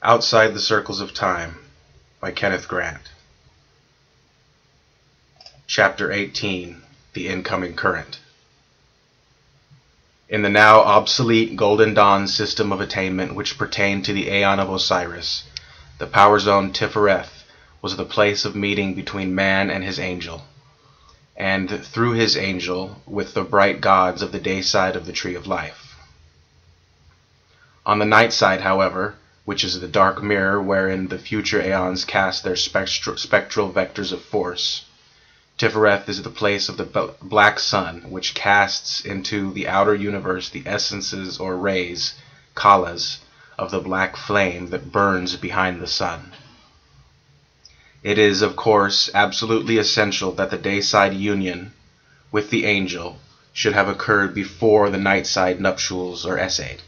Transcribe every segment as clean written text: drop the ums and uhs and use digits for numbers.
Outside the Circles of Time by Kenneth Grant. Chapter 18. The Incoming Current. In the now obsolete Golden Dawn system of attainment which pertained to the Aeon of Osiris, the power zone Tifereth was the place of meeting between man and his angel, and through his angel with the bright gods of the day side of the Tree of Life. On the night side, however, which is the dark mirror wherein the future aeons cast their spectral vectors of force, Tifereth is the place of the black sun, which casts into the outer universe the essences or rays, kalas, of the black flame that burns behind the sun. It is, of course, absolutely essential that the dayside union with the angel should have occurred before the nightside nuptials are essayed.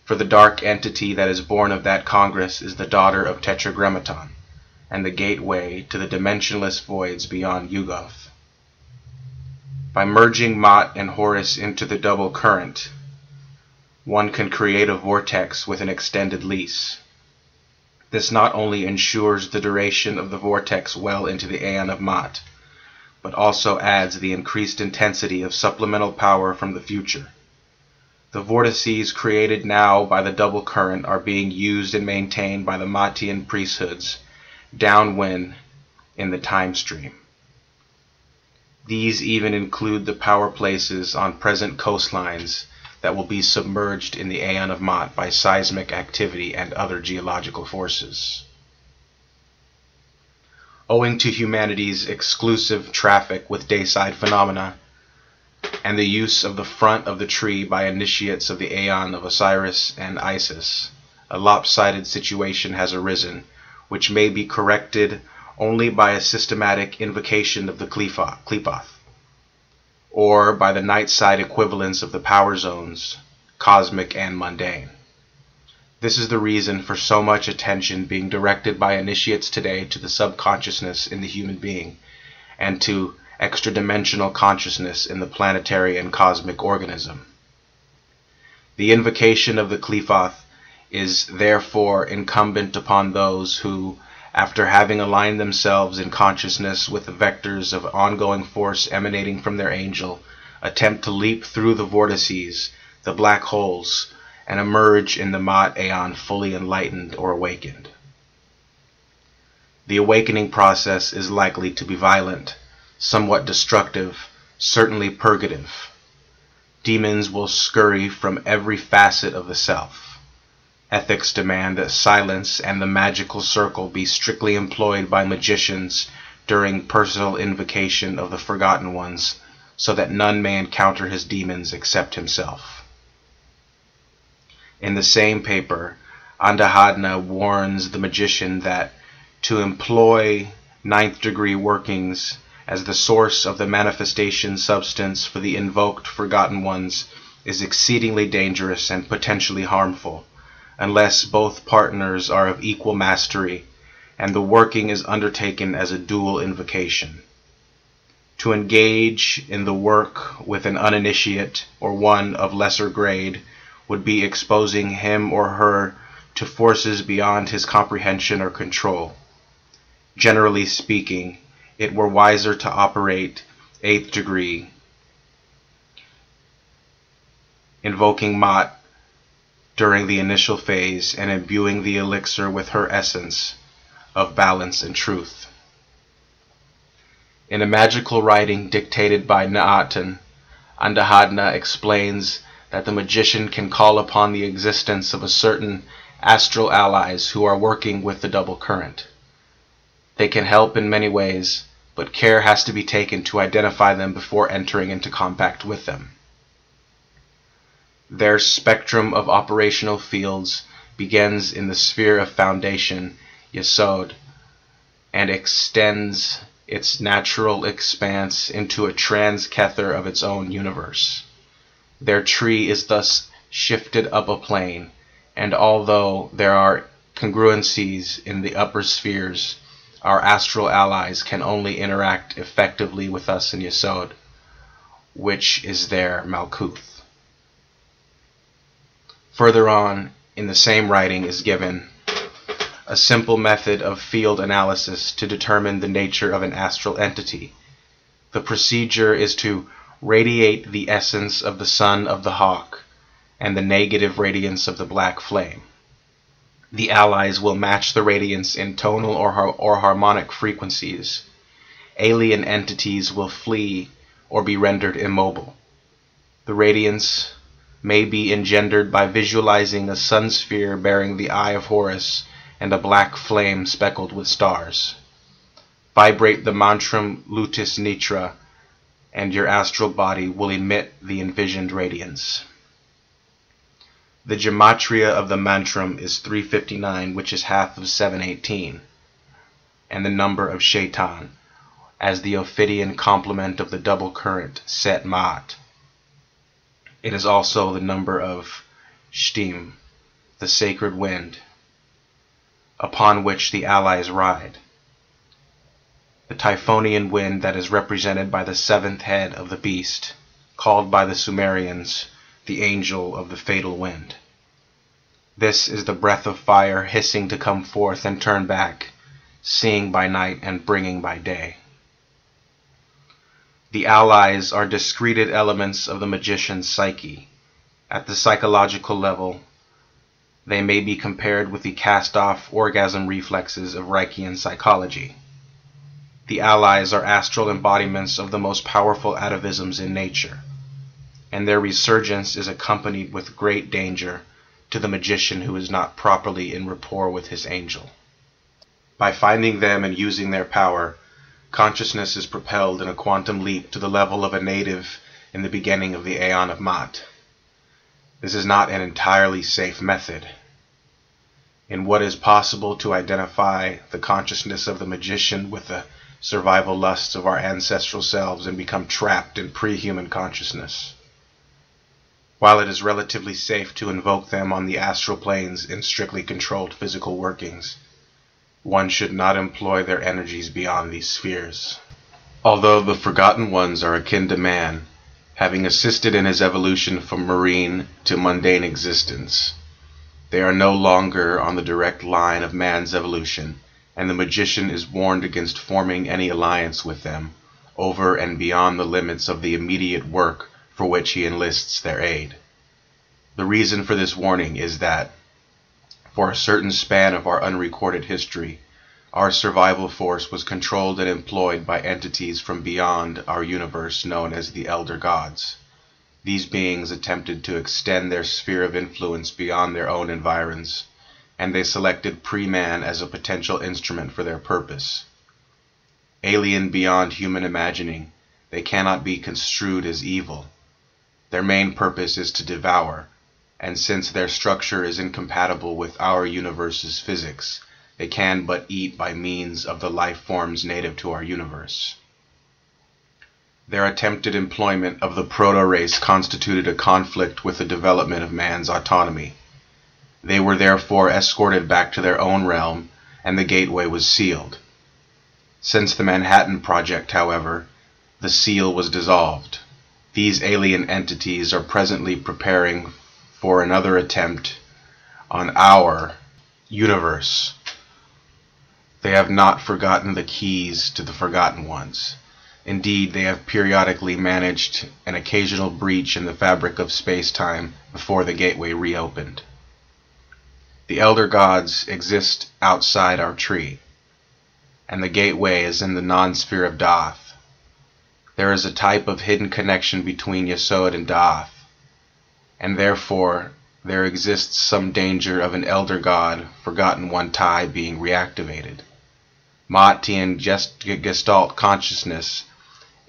For the dark entity that is born of that congress is the daughter of Tetragrammaton, and the gateway to the dimensionless voids beyond Yugoth. By merging Mot and Horus into the double current, one can create a vortex with an extended lease. This not only ensures the duration of the vortex well into the Aeon of Mot, but also adds the increased intensity of supplemental power from the future. The vortices created now by the double current are being used and maintained by the Matian priesthoods downwind in the time stream. These even include the power places on present coastlines that will be submerged in the Aeon of Mot by seismic activity and other geological forces. Owing to humanity's exclusive traffic with dayside phenomena, and the use of the front of the tree by initiates of the Aeon of Osiris and Isis, a lopsided situation has arisen, which may be corrected only by a systematic invocation of the Qlipoth, or by the night-side equivalents of the power zones, cosmic and mundane. This is the reason for so much attention being directed by initiates today to the subconsciousness in the human being, and to extra-dimensional consciousness in the planetary and cosmic organism. The invocation of the Qlipoth is therefore incumbent upon those who, after having aligned themselves in consciousness with the vectors of ongoing force emanating from their angel, attempt to leap through the vortices, the black holes, and emerge in the Mot Aeon fully enlightened or awakened. The awakening process is likely to be violent, somewhat destructive, certainly purgative. Demons will scurry from every facet of the self. Ethics demand that silence and the magical circle be strictly employed by magicians during personal invocation of the Forgotten Ones, so that none may encounter his demons except himself. In the same paper, Andahadna warns the magician that to employ ninth-degree workings as the source of the manifestation substance for the invoked Forgotten Ones is exceedingly dangerous and potentially harmful, unless both partners are of equal mastery and the working is undertaken as a dual invocation. To engage in the work with an uninitiate or one of lesser grade would be exposing him or her to forces beyond his comprehension or control. Generally speaking, it were wiser to operate 8th degree, invoking Mot during the initial phase and imbuing the elixir with her essence of balance and truth. In a magical writing dictated by Na'atan, Andahadna explains that the magician can call upon the existence of a certain astral allies who are working with the double current. They can help in many ways, but care has to be taken to identify them before entering into compact with them. Their spectrum of operational fields begins in the sphere of foundation, Yesod, and extends its natural expanse into a trans-kether of its own universe. Their tree is thus shifted up a plane, and although there are congruencies in the upper spheres, our astral allies can only interact effectively with us in Yesod, which is their Malkuth. Further on, in the same writing is given a simple method of field analysis to determine the nature of an astral entity. The procedure is to radiate the essence of the sun of the hawk and the negative radiance of the black flame. The allies will match the radiance in tonal or harmonic frequencies. Alien entities will flee or be rendered immobile. The radiance may be engendered by visualizing a sun sphere bearing the eye of Horus and a black flame speckled with stars. Vibrate the mantram Lutis Nitra, and your astral body will emit the envisioned radiance. The gematria of the mantram is 359, which is half of 718, and the number of Shaitan, as the Ophidian complement of the double current Set Ma'at. It is also the number of Shtim, the sacred wind, upon which the allies ride. The Typhonian wind that is represented by the seventh head of the beast, called by the Sumerians the angel of the fatal wind. This is the breath of fire hissing to come forth and turn back, seeing by night and bringing by day. The allies are discreted elements of the magician's psyche. At the psychological level, they may be compared with the cast-off orgasm reflexes of Reichian psychology. The allies are astral embodiments of the most powerful atavisms in nature, and their resurgence is accompanied with great danger to the magician who is not properly in rapport with his angel. By finding them and using their power, consciousness is propelled in a quantum leap to the level of a native in the beginning of the Aeon of Ma'at. This is not an entirely safe method. In what is possible to identify the consciousness of the magician with the survival lusts of our ancestral selves and become trapped in pre-human consciousness. While it is relatively safe to invoke them on the astral planes in strictly controlled physical workings, one should not employ their energies beyond these spheres. Although the Forgotten Ones are akin to man, having assisted in his evolution from marine to mundane existence, they are no longer on the direct line of man's evolution, and the magician is warned against forming any alliance with them over and beyond the limits of the immediate work for which he enlists their aid. The reason for this warning is that, for a certain span of our unrecorded history, our survival force was controlled and employed by entities from beyond our universe known as the Elder Gods. These beings attempted to extend their sphere of influence beyond their own environs, and they selected pre-man as a potential instrument for their purpose. Alien beyond human imagining, they cannot be construed as evil. Their main purpose is to devour, and since their structure is incompatible with our universe's physics, they can but eat by means of the life forms native to our universe. Their attempted employment of the proto-race constituted a conflict with the development of man's autonomy. They were therefore escorted back to their own realm, and the gateway was sealed. Since the Manhattan Project, however, the seal was dissolved. These alien entities are presently preparing for another attempt on our universe. They have not forgotten the keys to the Forgotten Ones. Indeed, they have periodically managed an occasional breach in the fabric of space-time before the gateway reopened. The Elder Gods exist outside our tree, and the gateway is in the non-sphere of Daath. There is a type of hidden connection between Yesod and Daath, and therefore there exists some danger of an Elder God, Forgotten One tie being reactivated. Ma'atian Gestalt consciousness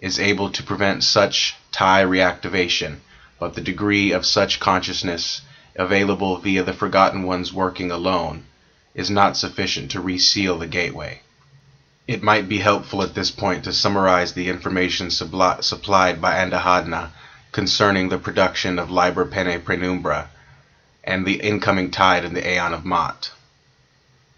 is able to prevent such tie reactivation, but the degree of such consciousness available via the Forgotten Ones working alone is not sufficient to reseal the gateway. It might be helpful at this point to summarize the information supplied by Andahadna concerning the production of Liber Pene Praenumbra and the incoming tide in the Aeon of Ma'at.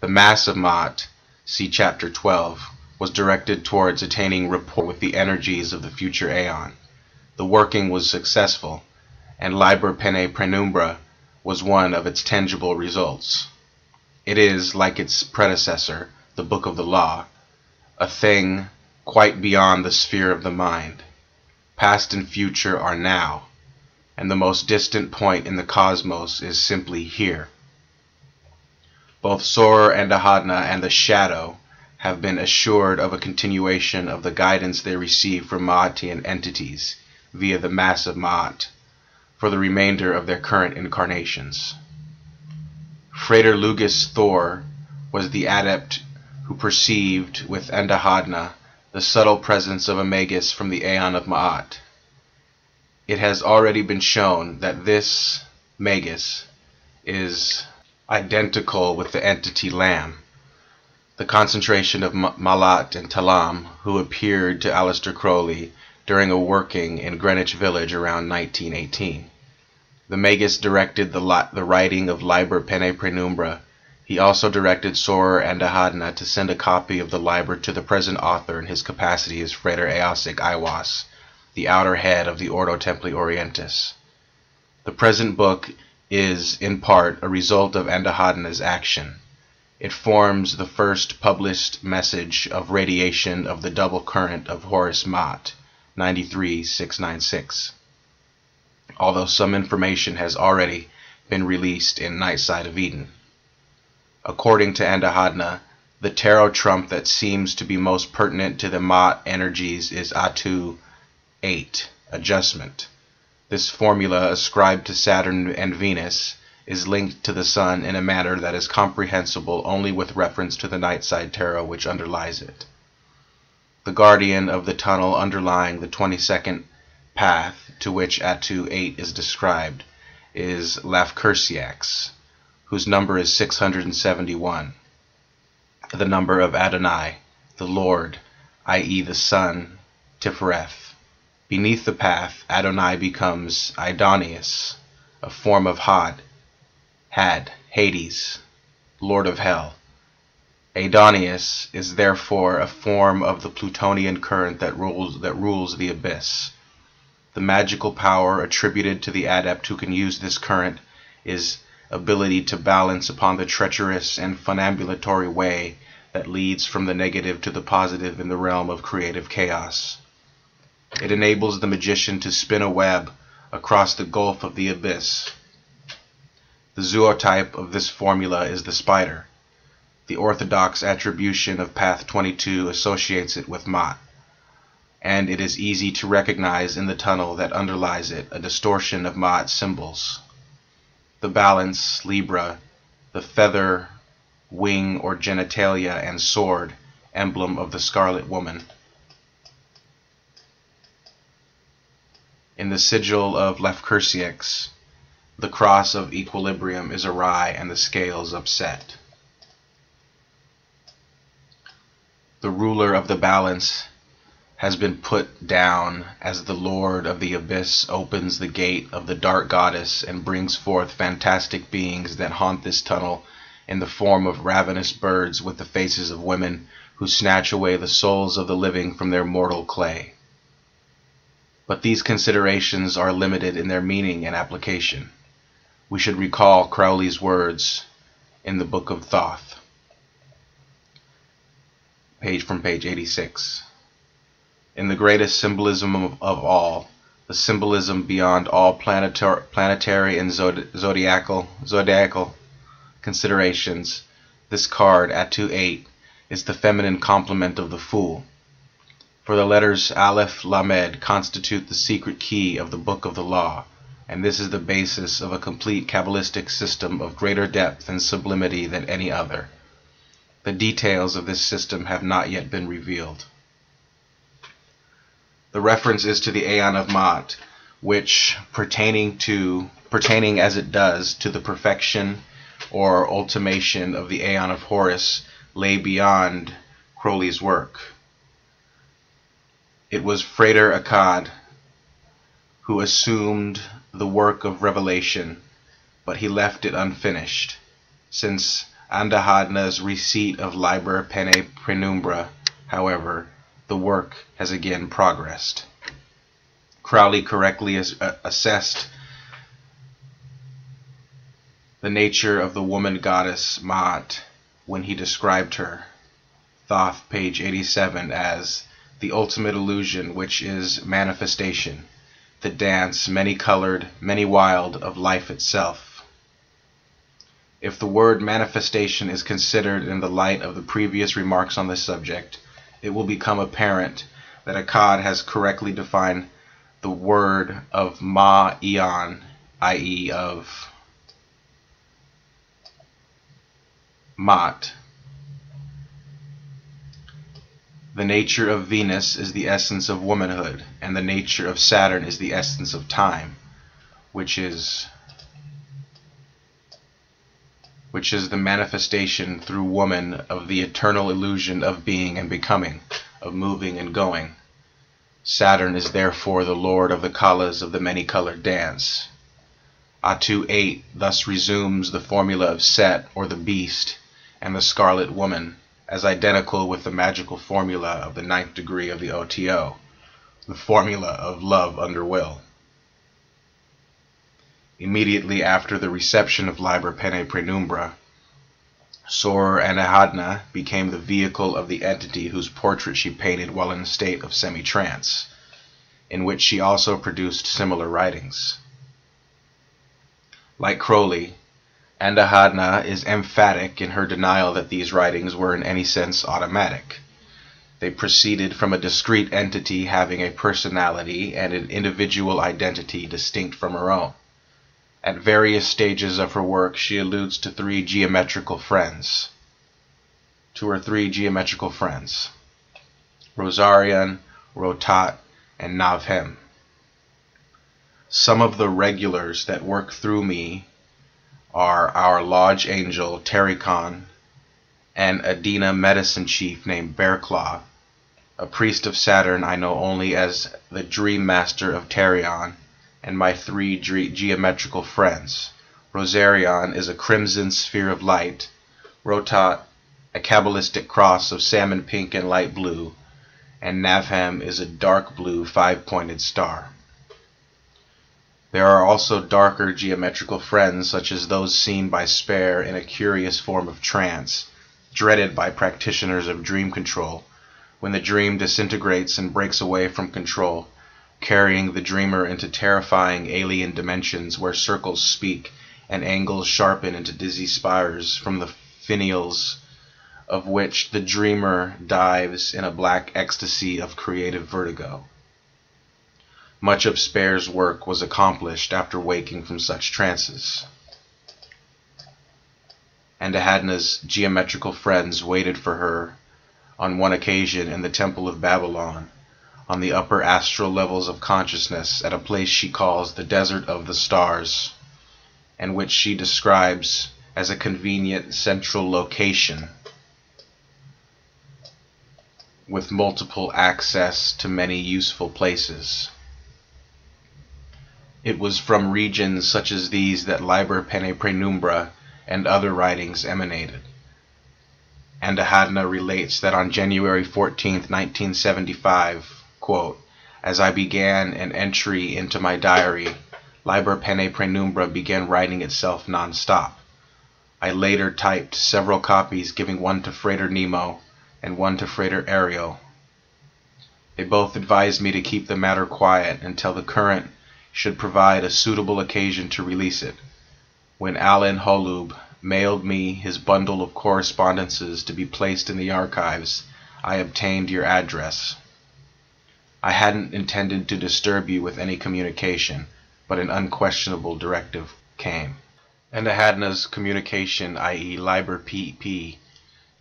The mass of Ma'at, see Chapter 12, was directed towards attaining rapport with the energies of the future Aeon. The working was successful, and Liber Pene Praenumbra was one of its tangible results. It is, like its predecessor, the Book of the Law, a thing quite beyond the sphere of the mind. Past and future are now, and the most distant point in the cosmos is simply here. Both Sor and Ahadna and the Shadow have been assured of a continuation of the guidance they receive from Ma'atian entities via the Mass of Ma'at for the remainder of their current incarnations. Frater Lugus Thor was the adept who perceived with Endahadna the subtle presence of a Magus from the Aeon of Ma'at. It has already been shown that this Magus is identical with the entity Lam, the concentration of Malat and Talam who appeared to Aleister Crowley during a working in Greenwich Village around 1918. The Magus directed the writing of Liber Pene Praenumbra. He also directed Sor and Ahadna to send a copy of the Liber to the present author in his capacity as Frater Eosic Iwas, the outer head of the Ordo Templi Orientis. The present book is, in part, a result of Endahadna's action. It forms the first published message of radiation of the double current of Horus Ma'at, 93-696. Although some information has already been released in Night Side of Eden. According to Endahadna, the tarot trump that seems to be most pertinent to the Ma'at energies is Atu 8, adjustment. This formula, ascribed to Saturn and Venus, is linked to the Sun in a manner that is comprehensible only with reference to the Night Side Tarot which underlies it. The guardian of the tunnel underlying the 22nd path to which Atu 8 is described is Lafkersiax, whose number is 671, the number of Adonai, the Lord, i.e. the Sun, Tifereth. Beneath the path, Adonai becomes Idonius, a form of Had, Hades, Lord of Hell. Adonius is therefore a form of the Plutonian current that rules the abyss. The magical power attributed to the adept who can use this current is ability to balance upon the treacherous and funambulatory way that leads from the negative to the positive in the realm of creative chaos. It enables the magician to spin a web across the gulf of the abyss. The zootype of this formula is the spider. The orthodox attribution of Path 22 associates it with Ma'at, and it is easy to recognize in the tunnel that underlies it a distortion of Ma'at symbols. The balance, Libra, the feather, wing or genitalia, and sword, emblem of the Scarlet Woman. In the sigil of Lafkersiax, the cross of equilibrium is awry and the scales upset. The ruler of the balance has been put down as the Lord of the Abyss opens the gate of the Dark Goddess and brings forth fantastic beings that haunt this tunnel in the form of ravenous birds with the faces of women who snatch away the souls of the living from their mortal clay. But these considerations are limited in their meaning and application. We should recall Crowley's words in the Book of Thoth, page 86. In the greatest symbolism of all, the symbolism beyond all planetary and zodiacal considerations, this card, Atu 8, is the feminine complement of the Fool. For the letters Aleph Lamed constitute the secret key of the Book of the Law, and this is the basis of a complete Kabbalistic system of greater depth and sublimity than any other. The details of this system have not yet been revealed. The reference is to the Aeon of Ma'at, which, pertaining as it does to the perfection or ultimation of the Aeon of Horus, lay beyond Crowley's work. It was Frater Akkad who assumed the work of revelation, but he left it unfinished. Since Endahadna's receipt of Liber Pene Praenumbra, however, the work has again progressed. Crowley correctly assessed the nature of the woman goddess Ma'at when he described her, Thoth, page 87, as the ultimate illusion, which is manifestation, the dance, many-colored, many-wild, of life itself. If the word manifestation is considered in the light of the previous remarks on this subject, it will become apparent that Akkad has correctly defined the word of Ma-Eon, i.e. of Ma'at. The nature of Venus is the essence of womanhood, and the nature of Saturn is the essence of time, which is the manifestation through woman of the eternal illusion of being and becoming, of moving and going. Saturn is therefore the lord of the kalas of the many-colored dance. Atu 8 thus resumes the formula of Set, or the beast, and the scarlet woman, as identical with the magical formula of the 9th degree of the OTO, the formula of love under will. Immediately after the reception of Liber Pene Praenumbra, Sor Anahadna became the vehicle of the entity whose portrait she painted while in a state of semi-trance, in which she also produced similar writings. Like Crowley, Andahadna is emphatic in her denial that these writings were in any sense automatic. They proceeded from a discrete entity having a personality and an individual identity distinct from her own. At various stages of her work, she alludes to her three geometrical friends, Rosarion, Rotat, and Navhem. Some of the regulars that work through me are our lodge angel Terikon, and Adina medicine chief named Bearclaw, a priest of Saturn I know only as the dream master of Terion, and my three geometrical friends. Rosarion is a crimson sphere of light, Rotat a Kabbalistic cross of salmon pink and light blue, and Navhem is a dark blue five-pointed star. There are also darker geometrical friends, such as those seen by Spare in a curious form of trance, dreaded by practitioners of dream control, when the dream disintegrates and breaks away from control, carrying the dreamer into terrifying alien dimensions where circles speak and angles sharpen into dizzy spires, from the finials of which the dreamer dives in a black ecstasy of creative vertigo. Much of Spare's work was accomplished after waking from such trances. Andahadna's geometrical friends waited for her on one occasion in the Temple of Babylon, on the upper astral levels of consciousness, at a place she calls the Desert of the Stars, and which she describes as a convenient central location with multiple access to many useful places. It was from regions such as these that Liber Pene Praenumbra and other writings emanated. Andahadna relates that on January 14, 1975, quote, as I began an entry into my diary, Liber Pene Praenumbra began writing itself non-stop. I later typed several copies, giving one to Frater Nemo and one to Frater Ariel. They both advised me to keep the matter quiet until the current should provide a suitable occasion to release it. When Alan Holub mailed me his bundle of correspondences to be placed in the archives, I obtained your address. I hadn't intended to disturb you with any communication, but an unquestionable directive came. Andahadna's communication, i.e. Liber PP,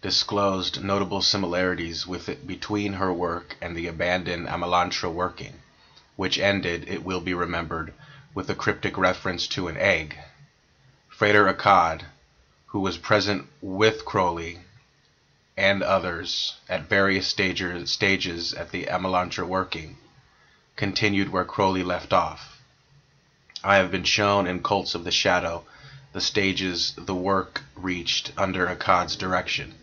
disclosed notable similarities between her work and the abandoned Amalantra working, which ended, it will be remembered, with a cryptic reference to an egg. Frater Akkad, who was present with Crowley and others at various stages at the Amalantra working, continued where Crowley left off. I have been shown in Cults of the Shadow the stages the work reached under Akkad's direction,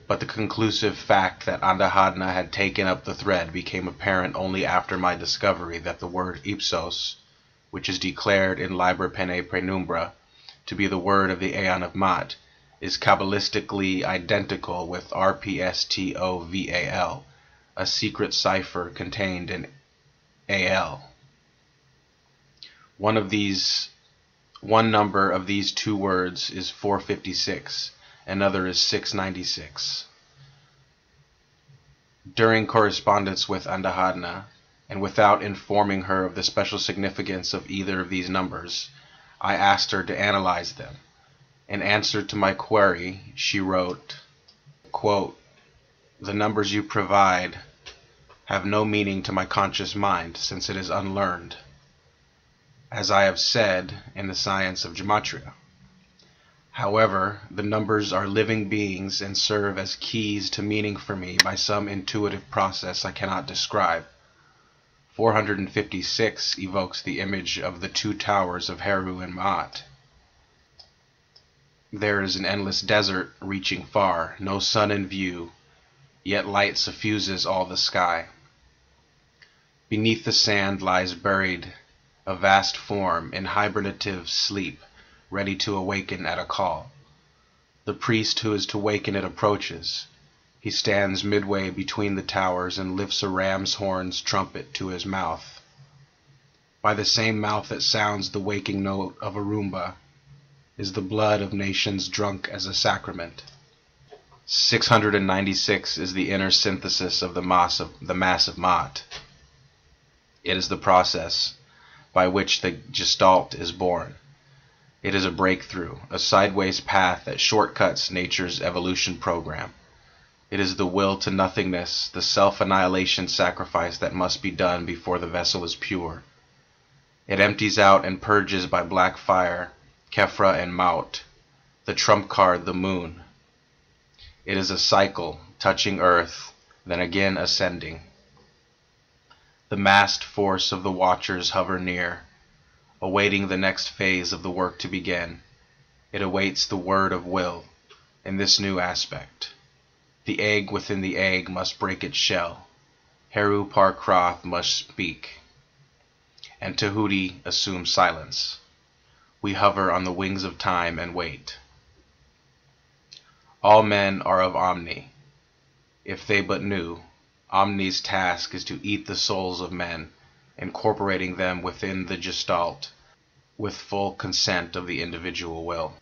but the conclusive fact that Andahadna had taken up the thread became apparent only after my discovery that the word ipsos, which is declared in Liber Pene Praenumbra, to be the word of the Aeon of Ma'at, is Kabbalistically identical with RPSTOVAL, a secret cipher contained in AL. One number of these two words is 456, another is 696. During correspondence with Andahadna, and without informing her of the special significance of either of these numbers, I asked her to analyze them. In answer to my query, she wrote, quote, "The numbers you provide have no meaning to my conscious mind, since it is unlearned, as I have said in the science of gematria. However, the numbers are living beings and serve as keys to meaning for me by some intuitive process I cannot describe. 456 evokes the image of the two towers of Heru and Ma'at. There is an endless desert reaching far, no sun in view, yet light suffuses all the sky. Beneath the sand lies buried a vast form in hibernative sleep, ready to awaken at a call. The priest who is to waken it approaches. He stands midway between the towers and lifts a ram's horn's trumpet to his mouth. By the same mouth that sounds the waking note of a Roomba is the blood of nations drunk as a sacrament. 696 is the inner synthesis of the mass of Ma'at. It is the process by which the Gestalt is born. It is a breakthrough, a sideways path that shortcuts nature's evolution program. It is the will to nothingness, the self-annihilation sacrifice that must be done before the vessel is pure. It empties out and purges by black fire, Kefra and Maut, the trump card the moon. It is a cycle, touching earth, then again ascending. The massed force of the watchers hover near, awaiting the next phase of the work to begin. It awaits the word of will in this new aspect. The egg within the egg must break its shell. Heru Par Krath must speak, and Tahuti assume silence. We hover on the wings of time and wait. All men are of Omni. If they but knew, Omni's task is to eat the souls of men, incorporating them within the Gestalt, with full consent of the individual will.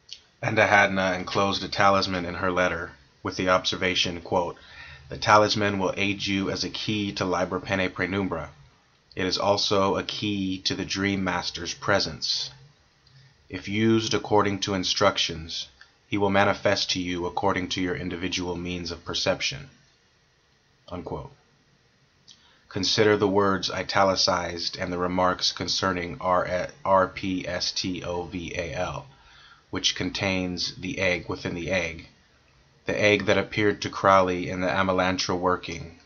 Andahadna enclosed a talisman in her letter, with the observation, quote, "The talisman will aid you as a key to Liber Pene Praenumbra. It is also a key to the Dream Master's presence. If used according to instructions, he will manifest to you according to your individual means of perception." Unquote. Consider the words italicized and the remarks concerning RPSTOVAL, which contains the egg within the egg that appeared to Crowley in the Amalantra working.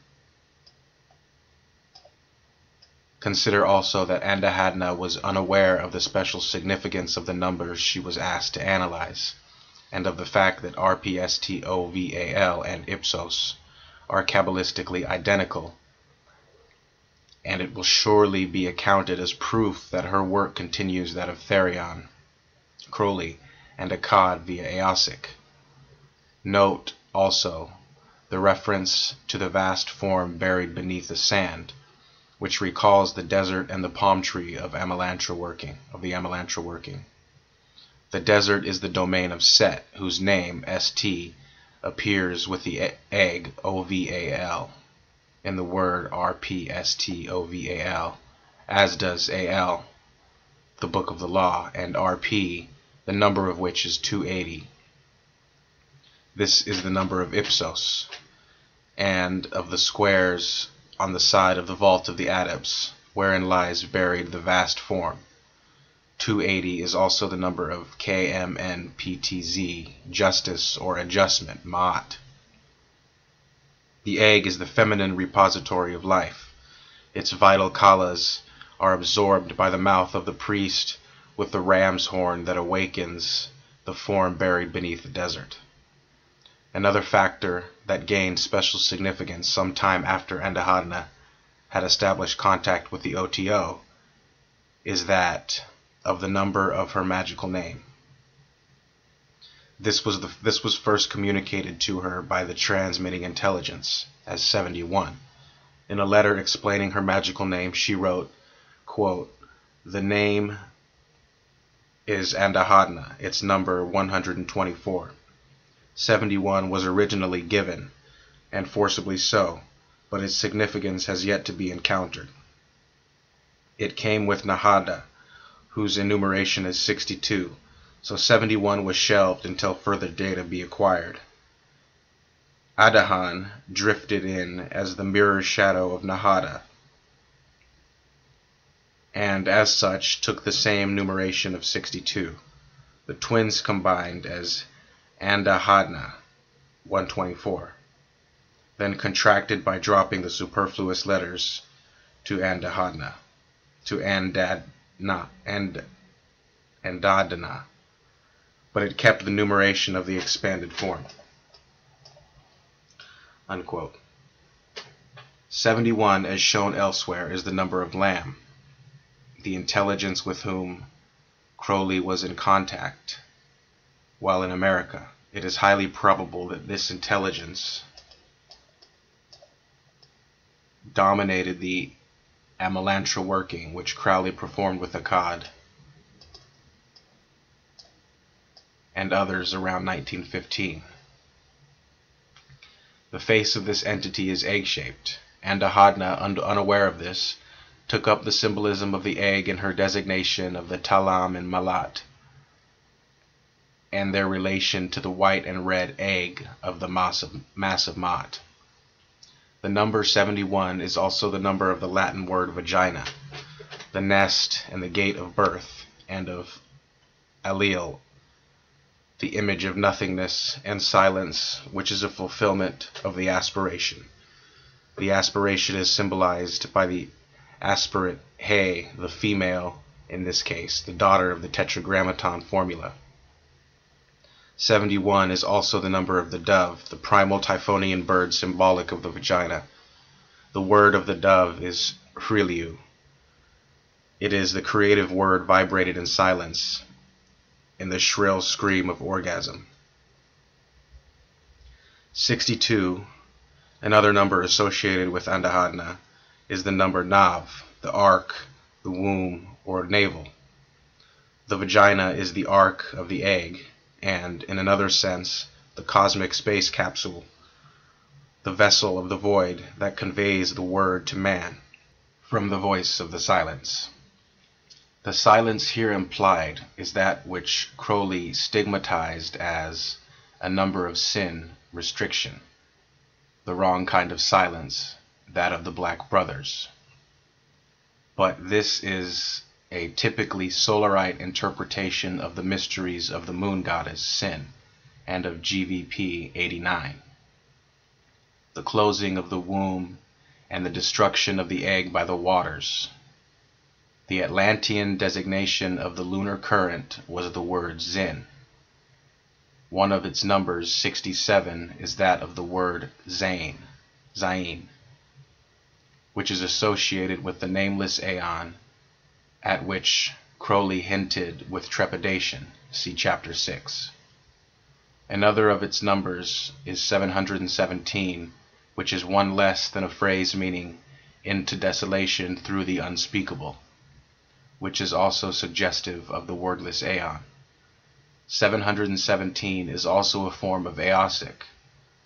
Consider also that Andahadna was unaware of the special significance of the numbers she was asked to analyze, and of the fact that RPSTOVAL and Ipsos are Kabbalistically identical, and it will surely be accounted as proof that her work continues that of Therion, Crowley, and Akkad via Eosic. Note, also, the reference to the vast form buried beneath the sand, which recalls the desert and the palm tree of the Amalantra working. The desert is the domain of Set, whose name, St, appears with the egg, OVAL, in the word RPSTOVAL, as does AL, the Book of the Law, and RP, the number of which is 280. This is the number of Ipsos, and of the squares on the side of the vault of the Adepts, wherein lies buried the vast form. 280 is also the number of KMNPTZ, justice or adjustment, Ma'at. The egg is the feminine repository of life. Its vital kalas are absorbed by the mouth of the priest with the ram's horn that awakens the form buried beneath the desert. Another factor that gained special significance some time after Andahadna had established contact with the OTO is that of the number of her magical name. This was first communicated to her by the transmitting intelligence as 71. In a letter explaining her magical name, she wrote, quote, "The name is Andahadna, its number 124. 71 was originally given, and forcibly so, but its significance has yet to be encountered. It came with Nahada, whose enumeration is 62, so 71 was shelved until further data be acquired. Adahan drifted in as the mirror shadow of Nahada, and as such took the same numeration of 62. The twins combined as Andahadna, 124, then contracted by dropping the superfluous letters to Andahadna, to Andadana, but it kept the numeration of the expanded form." Unquote. 71, as shown elsewhere, is the number of Lamb, the intelligence with whom Crowley was in contact while in America. It is highly probable that this intelligence dominated the Amalantra working which Crowley performed with Akkad and others around 1915. The face of this entity is egg-shaped, and Andahadna, unaware of this, took up the symbolism of the egg in her designation of the Talam and Malat, and their relation to the white and red egg of the massive Mat. The number 71 is also the number of the Latin word vagina, the nest and the gate of birth, and of Allele, the image of nothingness and silence, which is a fulfillment of the aspiration. The aspiration is symbolized by the aspirate He, the female, in this case, the daughter of the Tetragrammaton formula. 71 is also the number of the dove, the primal Typhonian bird symbolic of the vagina. The word of the dove is Hriliu. It is the creative word vibrated in silence, in the shrill scream of orgasm. 62, another number associated with Andahadna, is the number Nav, the ark, the womb, or navel. The vagina is the ark of the egg, and, in another sense, the cosmic space capsule, the vessel of the void that conveys the word to man from the voice of the silence. The silence here implied is that which Crowley stigmatized as a number of sin, restriction, the wrong kind of silence, that of the Black Brothers. But this is a typically Solarite interpretation of the mysteries of the moon goddess Sin and of GVP 89. The closing of the womb and the destruction of the egg by the waters. The Atlantean designation of the lunar current was the word Zin. One of its numbers, 67, is that of the word Zain, which is associated with the nameless aeon, at which Crowley hinted with trepidation, see Chapter 6. Another of its numbers is 717, which is one less than a phrase meaning into desolation through the unspeakable, which is also suggestive of the wordless aeon. 717 is also a form of Aosic,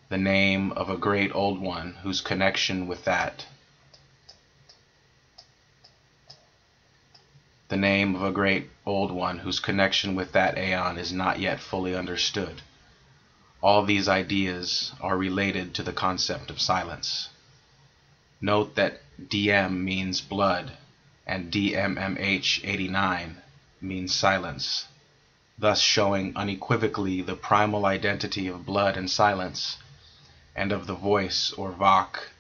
the name of a great old one whose connection with that aeon is not yet fully understood. All these ideas are related to the concept of silence. Note that DM means blood, and DMMH 89 means silence, thus showing unequivocally the primal identity of blood and silence, and of the voice or Vak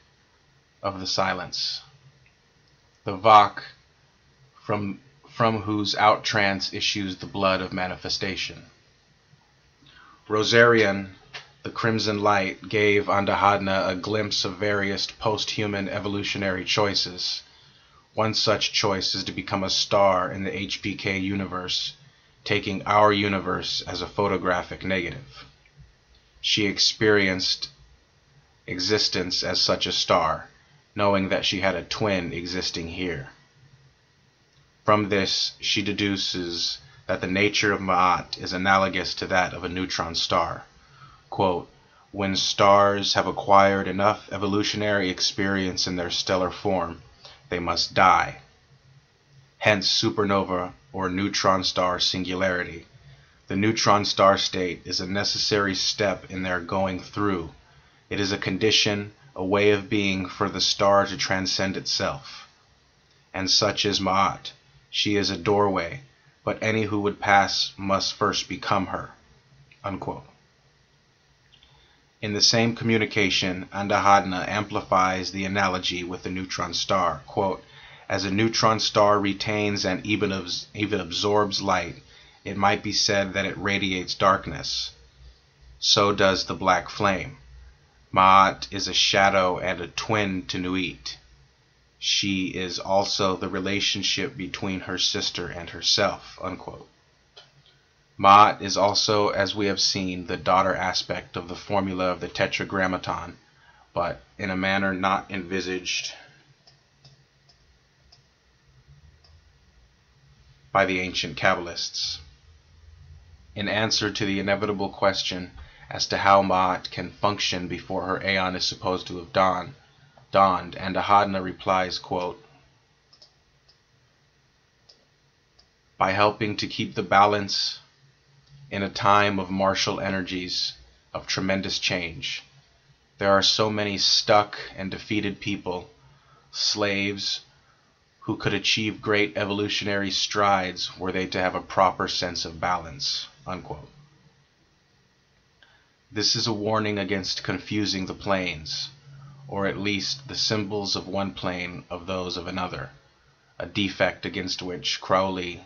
of the silence. The Vak from whose outtrance issues the blood of manifestation. Rosarian, the crimson light, gave Andahadna a glimpse of various post-human evolutionary choices. One such choice is to become a star in the HPK universe taking our universe as a photographic negative. She experienced existence as such a star, knowing that she had a twin existing here. From this, she deduces that the nature of Ma'at is analogous to that of a neutron star. Quote, when stars have acquired enough evolutionary experience in their stellar form, they must die. Hence supernova or neutron star singularity. The neutron star state is a necessary step in their going through. It is a condition, a way of being for the star to transcend itself. And such is Ma'at. She is a doorway, but any who would pass must first become her. Unquote. In the same communication, Andahadna amplifies the analogy with the neutron star. Quote, as a neutron star retains and even absorbs light, it might be said that it radiates darkness. So does the black flame. Ma'at is a shadow and a twin to Nuit. She is also the relationship between her sister and herself. Unquote. Ma'at is also, as we have seen, the daughter aspect of the formula of the Tetragrammaton, but in a manner not envisaged by the ancient Kabbalists. In answer to the inevitable question as to how Ma'at can function before her aeon is supposed to have dawned, Andahadna replies, quote, by helping to keep the balance in a time of martial energies, of tremendous change. There are so many stuck and defeated people, slaves, who could achieve great evolutionary strides were they to have a proper sense of balance. Unquote. This is a warning against confusing the planes, or at least the symbols of one plane of those of another, a defect against which Crowley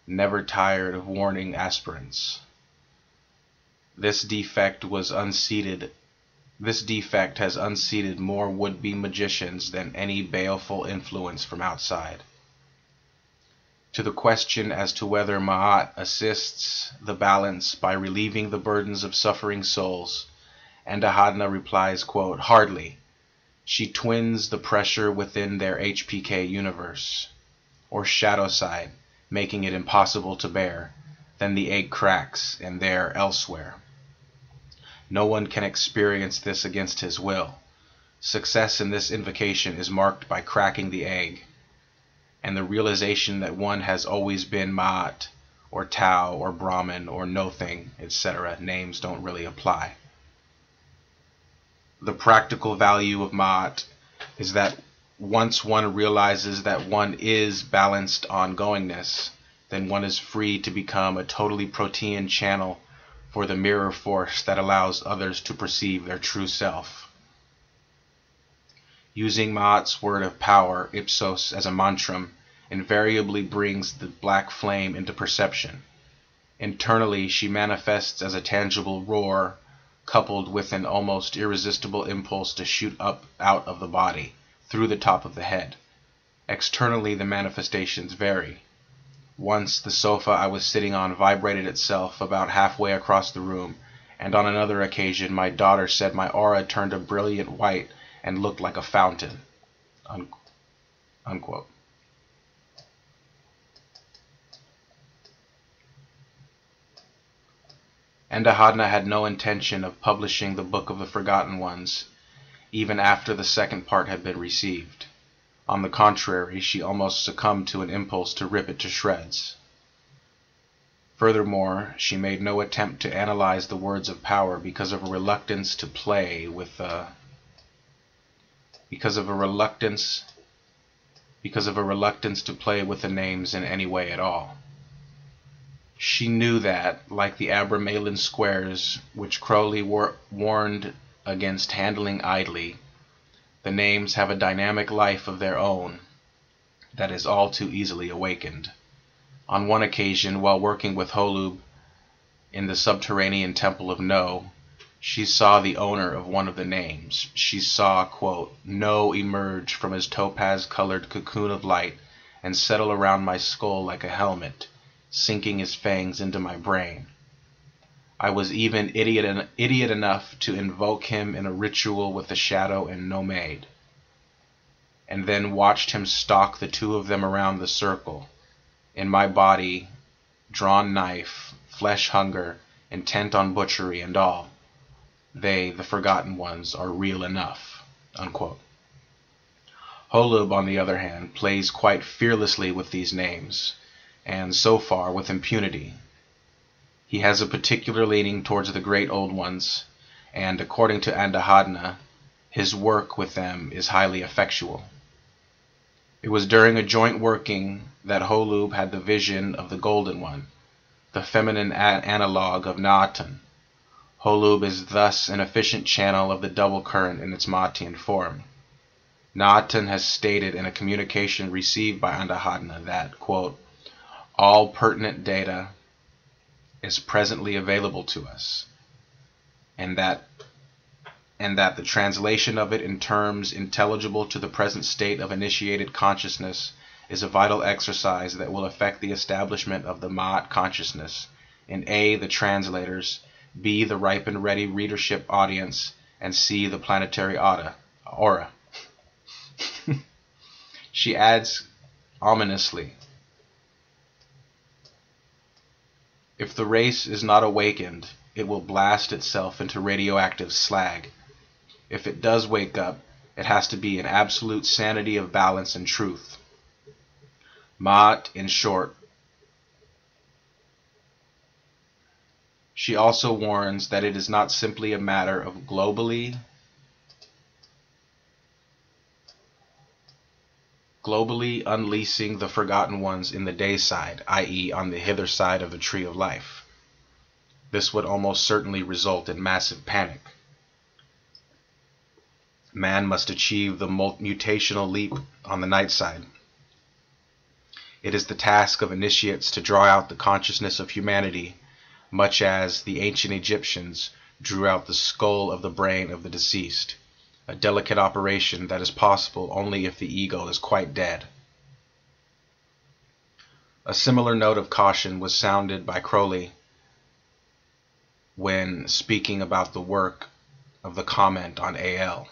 never tired of warning aspirants. This defect has unseated more would-be magicians than any baleful influence from outside. To the question as to whether Ma'at assists the balance by relieving the burdens of suffering souls, Andahadna replies, quote, hardly. She twins the pressure within their HPK universe, or shadow side, making it impossible to bear. Then the egg cracks, and there elsewhere. No one can experience this against his will. Success in this invocation is marked by cracking the egg, and the realization that one has always been Ma'at, or Tao, or Brahman, or Nothing, etc. Names don't really apply. The practical value of Ma'at is that once one realizes that one is balanced ongoingness, then one is free to become a totally protean channel for the mirror force that allows others to perceive their true self. Using Ma'at's word of power, ipsos, as a mantram, invariably brings the black flame into perception. Internally, she manifests as a tangible roar, coupled with an almost irresistible impulse to shoot up out of the body, through the top of the head. Externally, the manifestations vary. Once, the sofa I was sitting on vibrated itself about halfway across the room, and on another occasion my daughter said my aura turned a brilliant white and looked like a fountain. Unquote. Andahadna had no intention of publishing the Book of the Forgotten Ones, even after the second part had been received. On the contrary, she almost succumbed to an impulse to rip it to shreds. Furthermore, she made no attempt to analyze the words of power because of a reluctance to play with the names in any way at all. She knew that, like the Abramelin squares, which Crowley warned against handling idly, the names have a dynamic life of their own that is all too easily awakened. On one occasion, while working with Holub in the subterranean temple of No, she saw the owner of one of the names. She saw, quote, No emerge from his topaz-colored cocoon of light and settle around my skull like a helmet. sinking his fangs into my brain. I was even idiot enough to invoke him in a ritual with the shadow and Nomade, and then watched him stalk the two of them around the circle. In my body, drawn knife, flesh hunger, intent on butchery and all. They, the forgotten ones, are real enough." Unquote. Holub, on the other hand, plays quite fearlessly with these names, and so far with impunity. He has a particular leaning towards the great old ones, and according to Andahadna, his work with them is highly effectual. It was during a joint working that Holub had the vision of the Golden One, the feminine analog of Na'atan. Holub is thus an efficient channel of the double current in its Ma'atian form. Na'atan has stated in a communication received by Andahadna that, quote, "all pertinent data is presently available to us, and that the translation of it in terms intelligible to the present state of initiated consciousness is a vital exercise that will affect the establishment of the Ma'at consciousness in A, the translators, B, the ripe and ready readership audience, and C, the planetary aura." She adds ominously, "If the race is not awakened, it will blast itself into radioactive slag. If it does wake up, it has to be an absolute sanity of balance and truth. Ma'at, in short." She also warns that it is not simply a matter of globally unleashing the forgotten ones in the day side, i.e. on the hither side of the tree of life. This would almost certainly result in massive panic. Man must achieve the mutational leap on the night side. It is the task of initiates to draw out the consciousness of humanity, much as the ancient Egyptians drew out the skull of the brain of the deceased, a delicate operation that is possible only if the ego is quite dead. A similar note of caution was sounded by Crowley when speaking about the work of the comment on AL.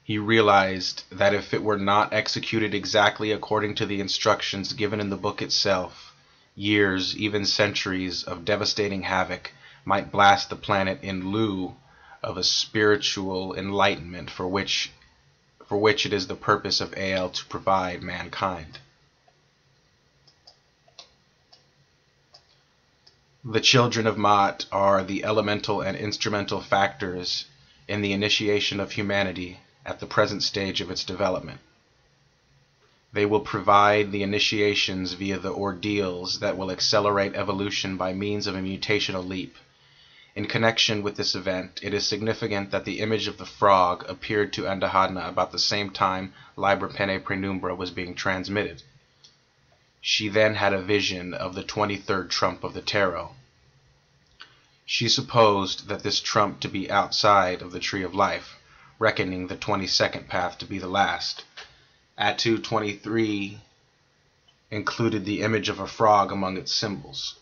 He realized that if it were not executed exactly according to the instructions given in the book itself, years, even centuries of devastating havoc might blast the planet in lieu of a spiritual enlightenment for which it is the purpose of AL to provide mankind. The children of Ma'at are the elemental and instrumental factors in the initiation of humanity at the present stage of its development. They will provide the initiations via the ordeals that will accelerate evolution by means of a mutational leap. In connection with this event, it is significant that the image of the frog appeared to Andahadna about the same time Libra Pene Praenumbra was being transmitted. She then had a vision of the 23rd trump of the tarot. She supposed that this trump to be outside of the tree of life, reckoning the 22nd path to be the last. Atu 23 included the image of a frog among its symbols.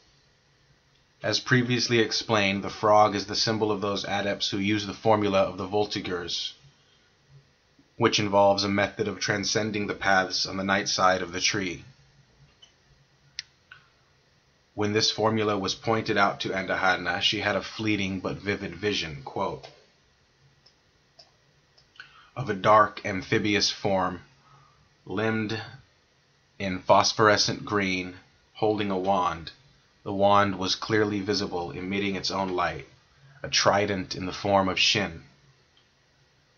As previously explained, the frog is the symbol of those adepts who use the formula of the Voltigeurs, which involves a method of transcending the paths on the night side of the tree. When this formula was pointed out to Andahadna, she had a fleeting but vivid vision, quote, of a dark amphibious form, limbed in phosphorescent green, holding a wand. The wand was clearly visible, emitting its own light, a trident in the form of Shin.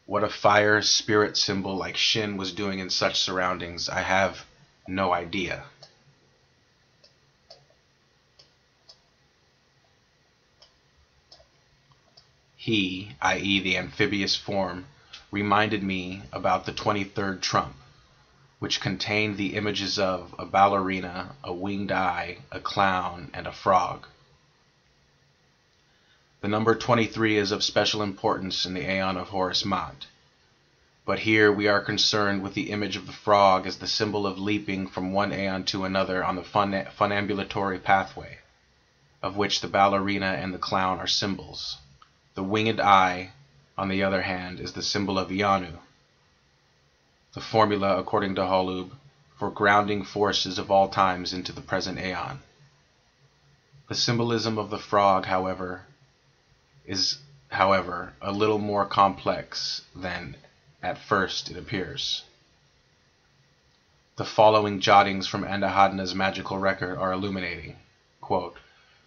What a fire spirit symbol like Shin was doing in such surroundings, I have no idea. He, i.e. the amphibious form, reminded me about the 23rd trump, which contained the images of a ballerina, a winged eye, a clown, and a frog. The number 23 is of special importance in the Aeon of Horus Ma'at. But here we are concerned with the image of the frog as the symbol of leaping from one aeon to another on the funambulatory pathway, of which the ballerina and the clown are symbols. The winged eye, on the other hand, is the symbol of Ianu, the formula, according to Holub, for grounding forces of all times into the present aeon. The symbolism of the frog, is a little more complex than at first it appears. The following jottings from Andahadna's magical record are illuminating. Quote,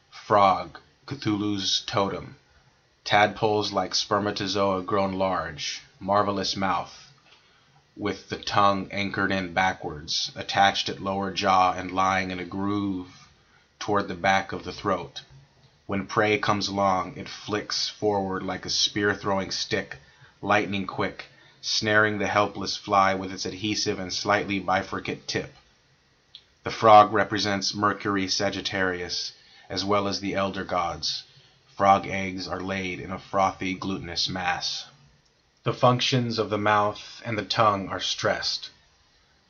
frog, Cthulhu's totem, tadpoles like spermatozoa grown large, marvelous mouth, with the tongue anchored in backwards, attached at lower jaw and lying in a groove toward the back of the throat. When prey comes along, it flicks forward like a spear-throwing stick, lightning quick, snaring the helpless fly with its adhesive and slightly bifurcate tip. The frog represents Mercury Sagittarius, as well as the elder gods. Frog eggs are laid in a frothy, glutinous mass. The functions of the mouth and the tongue are stressed.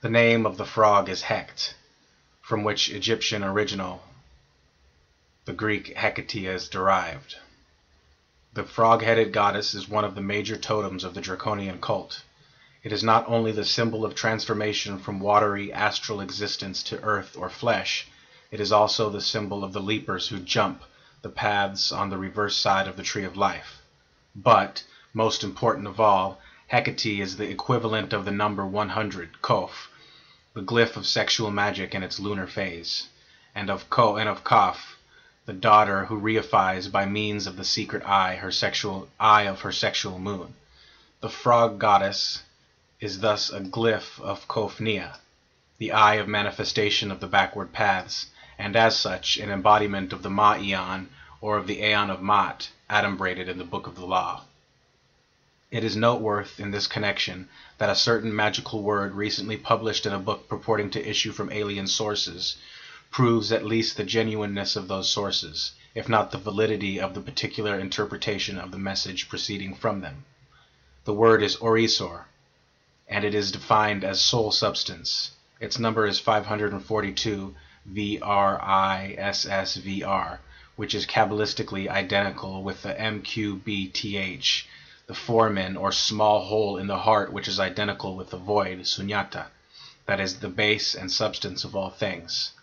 The name of the frog is Hect, from which Egyptian original the Greek Hecate is derived. The frog-headed goddess is one of the major totems of the Draconian cult. It is not only the symbol of transformation from watery astral existence to earth or flesh, it is also the symbol of the leapers who jump the paths on the reverse side of the tree of life. But, most important of all, Hecate is the equivalent of the number 100, Kof, the glyph of sexual magic in its lunar phase, and of Kaf, the daughter who reifies by means of the secret eye of her sexual moon. The frog goddess is thus a glyph of Kofnia, the eye of manifestation of the backward paths, and as such an embodiment of the Ma-eon, or of the Aeon of Maat, adumbrated in the Book of the Law. It is noteworthy in this connection that a certain magical word recently published in a book purporting to issue from alien sources proves at least the genuineness of those sources, if not the validity of the particular interpretation of the message proceeding from them. The word is Orisor, and it is defined as soul substance. Its number is 542 VRISSVR, which is Kabbalistically identical with the MQBTH, the foramen or small hole in the heart, which is identical with the void, Sunyata, that is the base and substance of all things.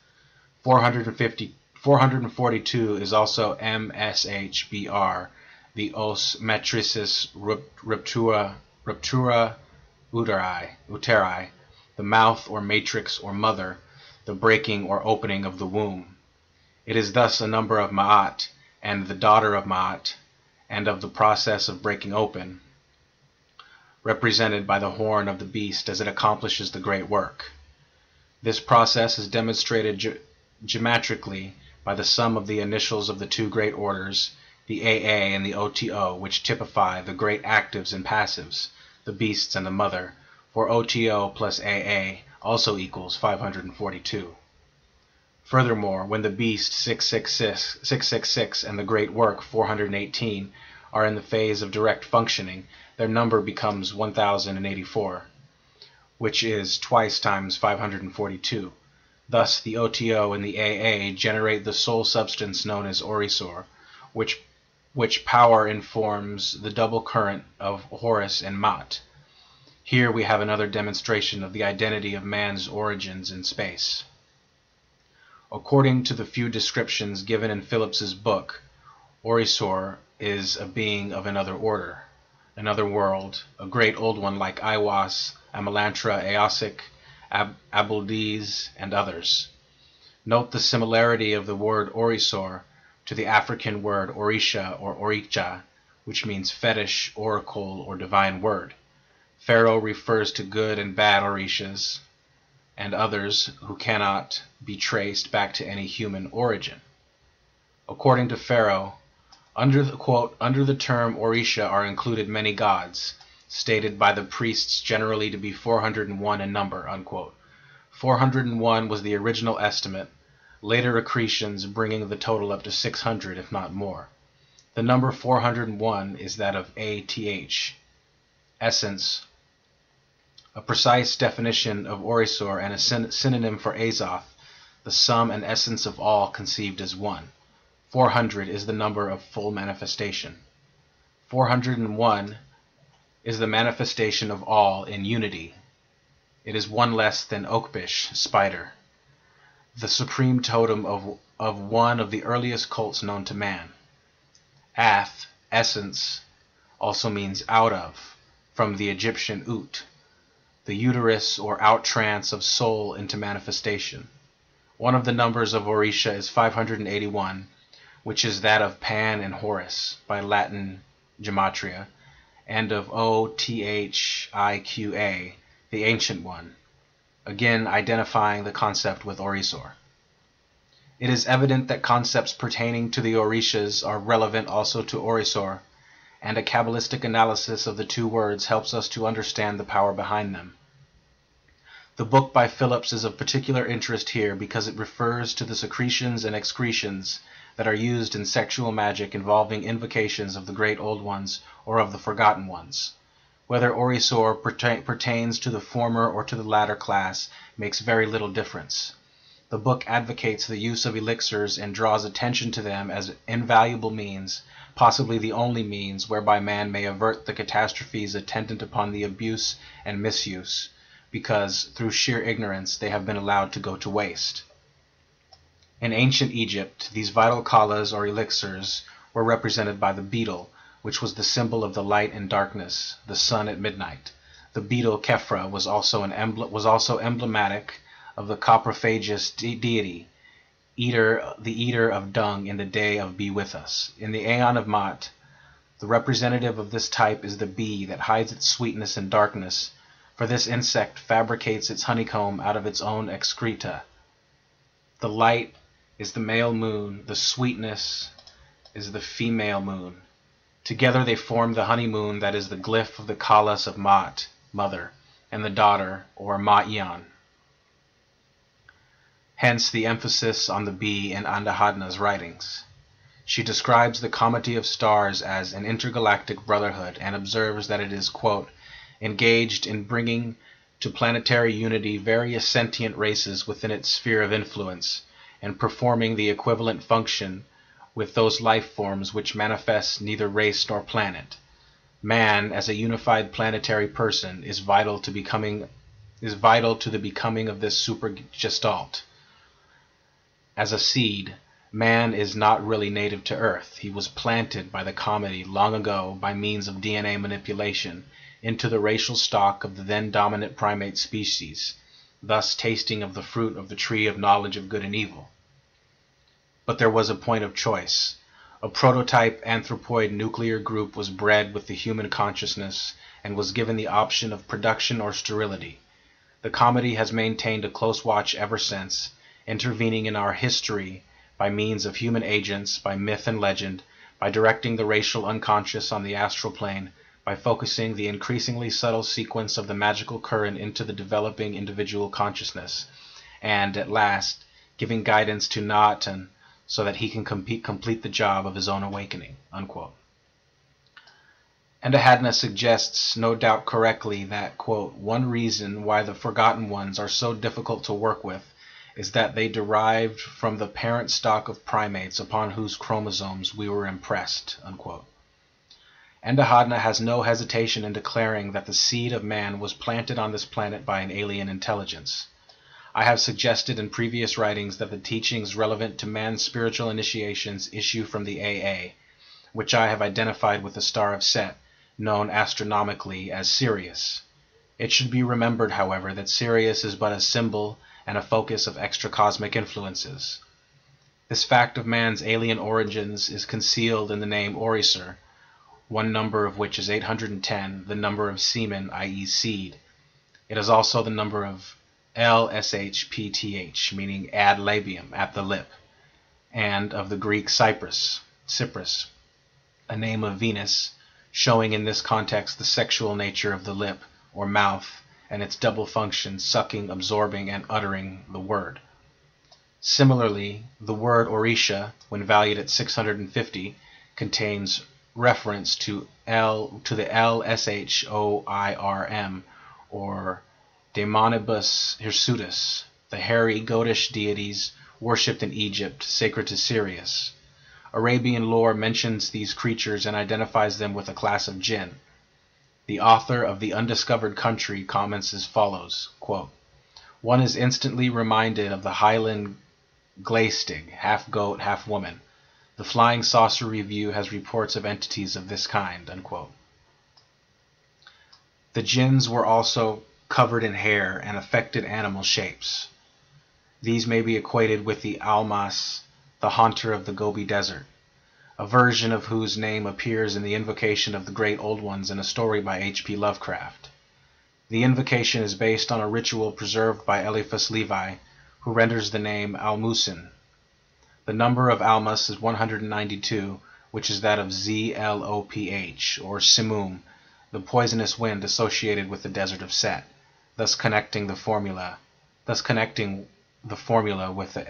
442 is also MSHBR, the os matricis ruptura uteri, the mouth or matrix or mother, the breaking or opening of the womb. It is thus a number of Ma'at, and the daughter of Ma'at, and of the process of breaking open, represented by the horn of the beast as it accomplishes the great work. This process is demonstrated geometrically by the sum of the initials of the two great orders, the AA and the OTO, which typify the great actives and passives, the beasts and the mother, for OTO plus AA also equals 542. Furthermore, when the beast 666 and the great work 418 are in the phase of direct functioning, their number becomes 1084, which is twice times 542. Thus, the OTO and the AA generate the soul substance known as Orisor, which power informs the double current of Horus and Maat. Here we have another demonstration of the identity of man's origins in space. According to the few descriptions given in Phillips's book, Orisor is a being of another order, another world, a great old one like Aiwass, Amalantra, Aosic, Abuldiz, and others. Note the similarity of the word Orisor to the African word Orisha or Oricha, which means fetish, oracle, or divine word. Pharaoh refers to good and bad Orishas, and others who cannot be traced back to any human origin. According to Pharaoh, under the term Orisha are included many gods, stated by the priests generally to be 401 in number, unquote. 401 was the original estimate, later accretions bringing the total up to 600 if not more. The number 401 is that of ATH, essence, A precise definition of Orisor and a synonym for Azoth, the sum and essence of all conceived as one. 400 is the number of full manifestation. 401 is the manifestation of all in unity. It is one less than Oakbish, spider, the supreme totem of one of the earliest cults known to man. Ath, essence, also means out of, from the Egyptian ut, the uterus or outtrance of soul into manifestation. One of the numbers of Orisha is 581, which is that of Pan and Horus by Latin gematria, and of Othiqa, the Ancient One, again identifying the concept with Orisor. It is evident that concepts pertaining to the Orishas are relevant also to Orisor, and a Kabbalistic analysis of the two words helps us to understand the power behind them. The book by Phillips is of particular interest here because it refers to the secretions and excretions that are used in sexual magic involving invocations of the Great Old Ones or of the Forgotten Ones. Whether Orisor pertains to the former or to the latter class makes very little difference. The book advocates the use of elixirs and draws attention to them as invaluable means, possibly the only means whereby man may avert the catastrophes attendant upon the abuse and misuse, because through sheer ignorance they have been allowed to go to waste. In ancient Egypt, these vital kalas or elixirs were represented by the beetle, which was the symbol of the light and darkness, the sun at midnight. The beetle Khepra was also emblematic of the coprophagous deity, the eater of dung in the day of Be With Us. In the Aeon of Maat, the representative of this type is the bee that hides its sweetness in darkness, for this insect fabricates its honeycomb out of its own excreta. The light is the male moon, the sweetness is the female moon. Together they form the honeymoon that is the glyph of the Kalas of Maat, mother, and the daughter, or Ma'yan. Hence the emphasis on the bee in Andahadna's writings. She describes the comity of stars as an intergalactic brotherhood and observes that it is, quote, engaged in bringing to planetary unity various sentient races within its sphere of influence, and performing the equivalent function with those life forms which manifest neither race nor planet. Man, as a unified planetary person, is vital to the becoming of this supergestalt. As a seed, man is not really native to Earth. He was planted by the comedy long ago by means of DNA manipulation into the racial stock of the then dominant primate species, thus tasting of the fruit of the tree of knowledge of good and evil. But there was a point of choice. A prototype anthropoid nuclear group was bred with the human consciousness and was given the option of production or sterility. The comedy has maintained a close watch ever since, intervening in our history by means of human agents, by myth and legend, by directing the racial unconscious on the astral plane, by focusing the increasingly subtle sequence of the magical current into the developing individual consciousness, and, at last, giving guidance to Na'atan so that he can complete the job of his own awakening." Unquote. Andahadna suggests, no doubt correctly, that, quote, one reason why the Forgotten Ones are so difficult to work with is that they derived from the parent stock of primates upon whose chromosomes we were impressed. Unquote. Andahadna has no hesitation in declaring that the seed of man was planted on this planet by an alien intelligence. I have suggested in previous writings that the teachings relevant to man's spiritual initiations issue from the AA, which I have identified with the star of Set, known astronomically as Sirius. It should be remembered, however, that Sirius is but a symbol and a focus of extracosmic influences. This fact of man's alien origins is concealed in the name Orisur, one number of which is 810, the number of semen, i.e. seed. It is also the number of LSHPTH, meaning ad labium, at the lip, and of the Greek Cyprus, a name of Venus, showing in this context the sexual nature of the lip, or mouth, and its double function, sucking, absorbing, and uttering the word. Similarly, the word Orisha, when valued at 650, contains reference to the LSHOIRM, or Daemonibus hirsutus, the hairy, goatish deities worshipped in Egypt, sacred to Sirius. Arabian lore mentions these creatures and identifies them with a class of jinn. The author of The Undiscovered Country comments as follows, quote, "One is instantly reminded of the Highland Glaistig, half goat, half woman. The Flying Saucer Review has reports of entities of this kind." Unquote. The jinns were also covered in hair and affected animal shapes. These may be equated with the Almas, the haunter of the Gobi Desert, a version of whose name appears in the invocation of the Great Old Ones in a story by H.P. Lovecraft. The invocation is based on a ritual preserved by Eliphas Levi, who renders the name Almusin. The number of Almas is 192, which is that of Zloph, or Simum, the poisonous wind associated with the desert of Set, thus connecting the formula with the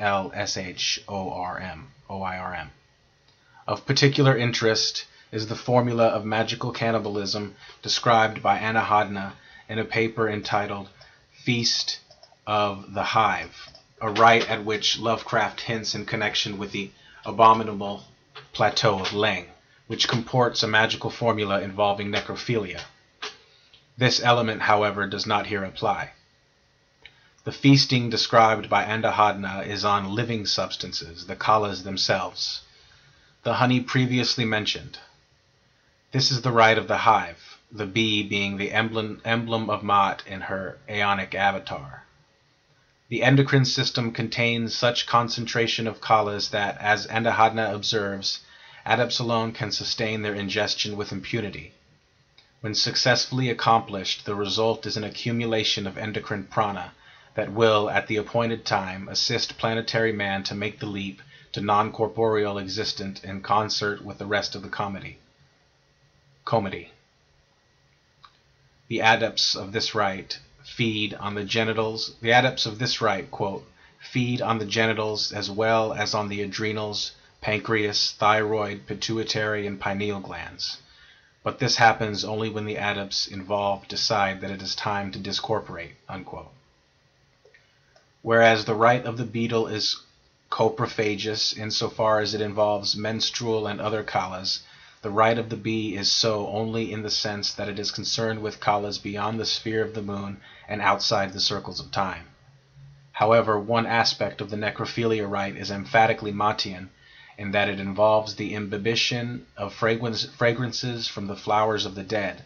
Lshorm. Of particular interest is the formula of magical cannibalism described by Anna Hodna in a paper entitled Feast of the Hive, a rite at which Lovecraft hints in connection with the abominable plateau of Leng, which comports a magical formula involving necrophilia. This element, however, does not here apply. The feasting described by Andahadna is on living substances, the kalas themselves. The honey previously mentioned. This is the rite of the hive, the bee being the emblem of Maat in her Aeonic avatar. The endocrine system contains such concentration of kalas that, as Andahadna observes, adepts alone can sustain their ingestion with impunity. When successfully accomplished, the result is an accumulation of endocrine prana that will, at the appointed time, assist planetary man to make the leap to non-corporeal existence in concert with the rest of the comedy. The adepts of this rite feed on the genitals. The adepts of this rite, quote, feed on the genitals as well as on the adrenals, pancreas, thyroid, pituitary, and pineal glands. But this happens only when the adepts involved decide that it is time to discorporate, unquote. Whereas the rite of the beetle is coprophagous insofar as it involves menstrual and other kalas, the rite of the bee is so only in the sense that it is concerned with kalas beyond the sphere of the moon and outside the circles of time. However, one aspect of the necrophilia rite is emphatically Matian, in that it involves the imbibition of fragrances from the flowers of the dead,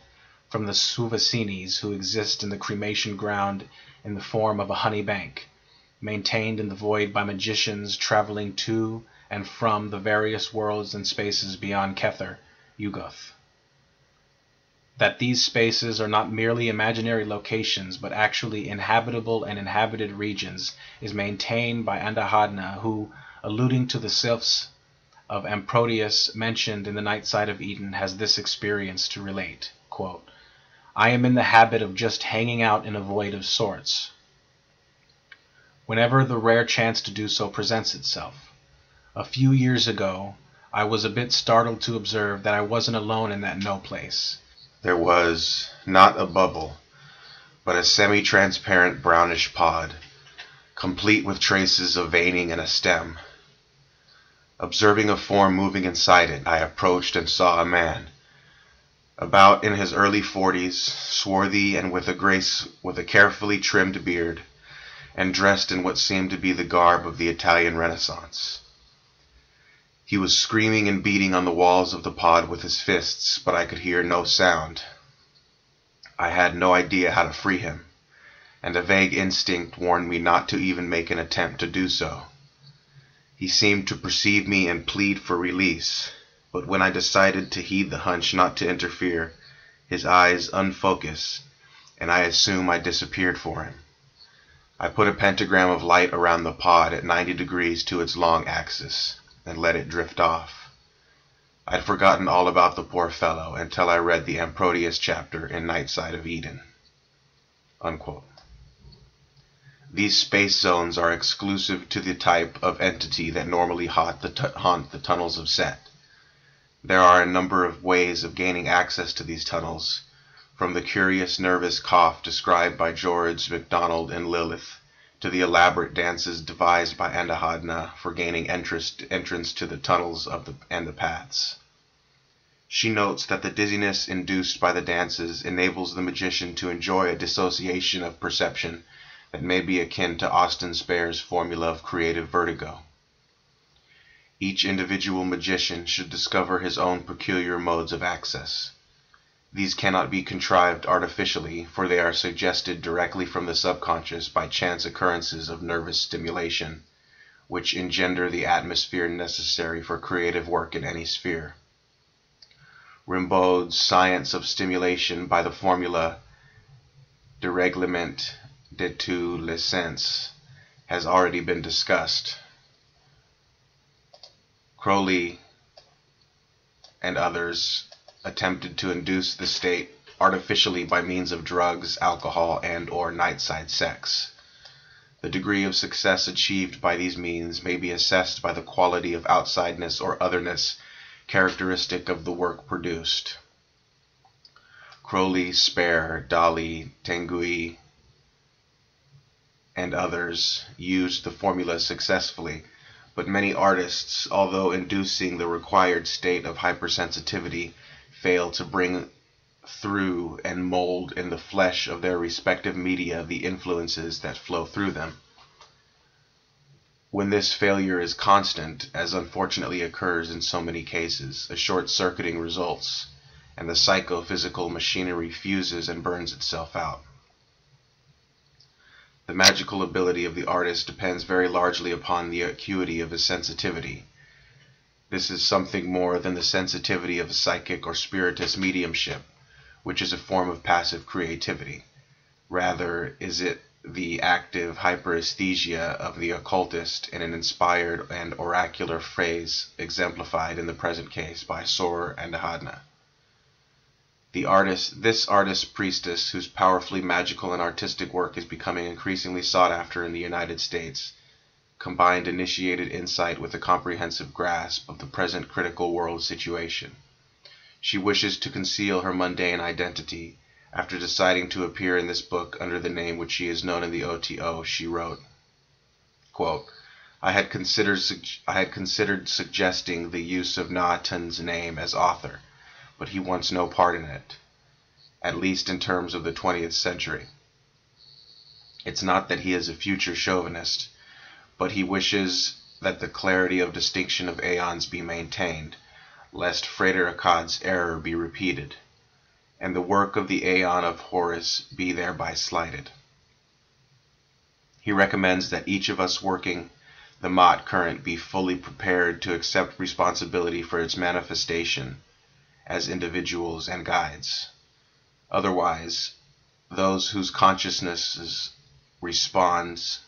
from the Suvasinis who exist in the cremation ground in the form of a honey bank, maintained in the void by magicians traveling to and from the various worlds and spaces beyond Kether, Yugoth. That these spaces are not merely imaginary locations, but actually inhabitable and inhabited regions, is maintained by Andahadna, who, alluding to the sylphs of Amproteus mentioned in the Night Side of Eden, has this experience to relate, quote, "I am in the habit of just hanging out in a void of sorts, whenever the rare chance to do so presents itself. A few years ago, I was a bit startled to observe that I wasn't alone in that no place. There was not a bubble, but a semi-transparent brownish pod, complete with traces of veining and a stem. Observing a form moving inside it, I approached and saw a man, about in his early 40s, swarthy and with a carefully trimmed beard, and dressed in what seemed to be the garb of the Italian Renaissance. He was screaming and beating on the walls of the pod with his fists, but I could hear no sound. I had no idea how to free him, and a vague instinct warned me not to even make an attempt to do so. He seemed to perceive me and plead for release, but when I decided to heed the hunch not to interfere, his eyes unfocused, and I assume I disappeared for him. I put a pentagram of light around the pod at 90 degrees to its long axis, and let it drift off. I'd forgotten all about the poor fellow until I read the Amproteus chapter in Night Side of Eden." Unquote. These space zones are exclusive to the type of entity that normally haunt the tunnels of Set. There are a number of ways of gaining access to these tunnels, From the curious nervous cough described by George MacDonald in Lilith, to the elaborate dances devised by Andahadna for gaining entrance to the tunnels and the paths. She notes that the dizziness induced by the dances enables the magician to enjoy a dissociation of perception that may be akin to Austin Spare's formula of creative vertigo. Each individual magician should discover his own peculiar modes of access. These cannot be contrived artificially, for they are suggested directly from the subconscious by chance occurrences of nervous stimulation, which engender the atmosphere necessary for creative work in any sphere. Rimbaud's science of stimulation by the formula de règlement de tous les sens has already been discussed. Crowley and others attempted to induce the state artificially by means of drugs, alcohol, and/or nightside sex. The degree of success achieved by these means may be assessed by the quality of outsideness or otherness characteristic of the work produced. Crowley, Spare, Dali, Tanguy, and others used the formula successfully, but many artists, although inducing the required state of hypersensitivity, fail to bring through and mold in the flesh of their respective media the influences that flow through them. When this failure is constant, as unfortunately occurs in so many cases, a short-circuiting results, and the psychophysical machinery fuses and burns itself out. The magical ability of the artist depends very largely upon the acuity of his sensitivity. This is something more than the sensitivity of a psychic or spiritist mediumship, which is a form of passive creativity. Rather is it the active hyperesthesia of the occultist in an inspired and oracular phrase exemplified in the present case by Sor Andahadna. This artist priestess, whose powerfully magical and artistic work is becoming increasingly sought after in the United States, combined initiated insight with a comprehensive grasp of the present critical world situation. She wishes to conceal her mundane identity. After deciding to appear in this book under the name which she is known in the OTO, she wrote, quote, I had considered suggesting the use of Naatan's name as author, but he wants no part in it, at least in terms of the 20th century. It's not that he is a future chauvinist, but he wishes that the clarity of distinction of aeons be maintained, lest Frater Akkad's error be repeated, and the work of the aeon of Horus be thereby slighted. He recommends that each of us working the Mott current be fully prepared to accept responsibility for its manifestation as individuals and guides. Otherwise, those whose consciousness responds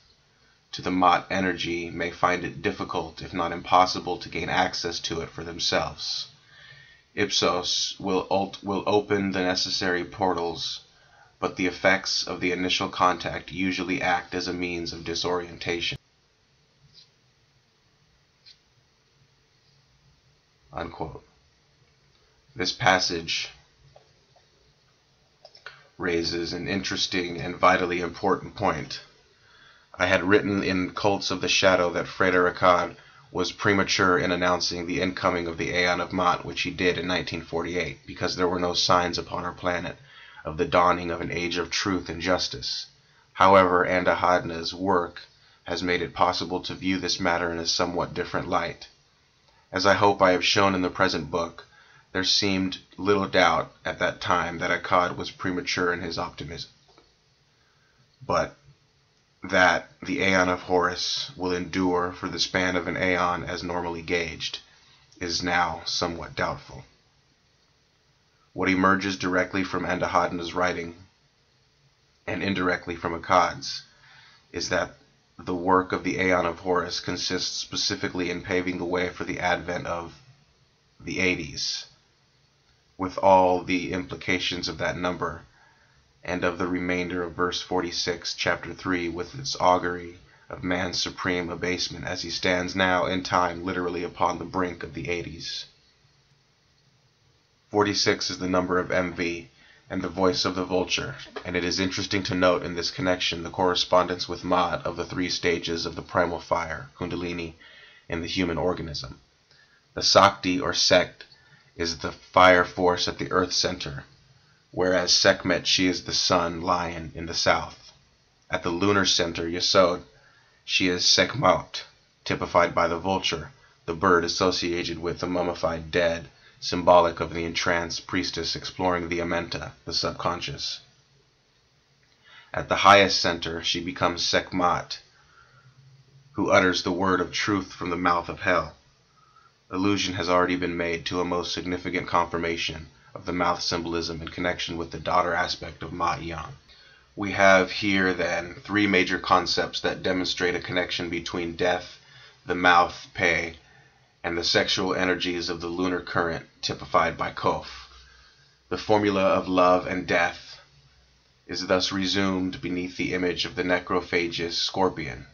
to the Mott energy may find it difficult, if not impossible, to gain access to it for themselves. Ipsos will open the necessary portals, but the effects of the initial contact usually act as a means of disorientation. Unquote. This passage raises an interesting and vitally important point. I had written in Cults of the Shadow that Frater Akkad was premature in announcing the incoming of the Aeon of Mott, which he did in 1948, because there were no signs upon our planet of the dawning of an age of truth and justice. However, Andahadna's work has made it possible to view this matter in a somewhat different light. As I hope I have shown in the present book, there seemed little doubt at that time that Akkad was premature in his optimism, but that the Aeon of Horus will endure for the span of an aeon as normally gauged is now somewhat doubtful. What emerges directly from Andahadna's writing and indirectly from Akkad's is that the work of the Aeon of Horus consists specifically in paving the way for the advent of the 80s, with all the implications of that number, and of the remainder of verse 46, chapter 3, with its augury of man's supreme abasement as he stands now in time literally upon the brink of the 80s. 46 is the number of MV, and the voice of the vulture, and it is interesting to note in this connection the correspondence with Ma'at of the three stages of the primal fire, Kundalini, in the human organism. The Sakti or sect is the fire force at the earth center, whereas Sekhmet, she is the sun lion in the south. At the lunar center, Yesod, she is Sekhmaut, typified by the vulture, the bird associated with the mummified dead, symbolic of the entranced priestess exploring the Amenta, the subconscious. At the highest center, she becomes Sekhmat, who utters the word of truth from the mouth of hell. Allusion has already been made to a most significant confirmation of the mouth symbolism in connection with the daughter aspect of Ma'at. We have here, then, three major concepts that demonstrate a connection between death, the mouth, Pe, and the sexual energies of the lunar current, typified by Kof. The formula of love and death is thus resumed beneath the image of the necrophagous scorpion.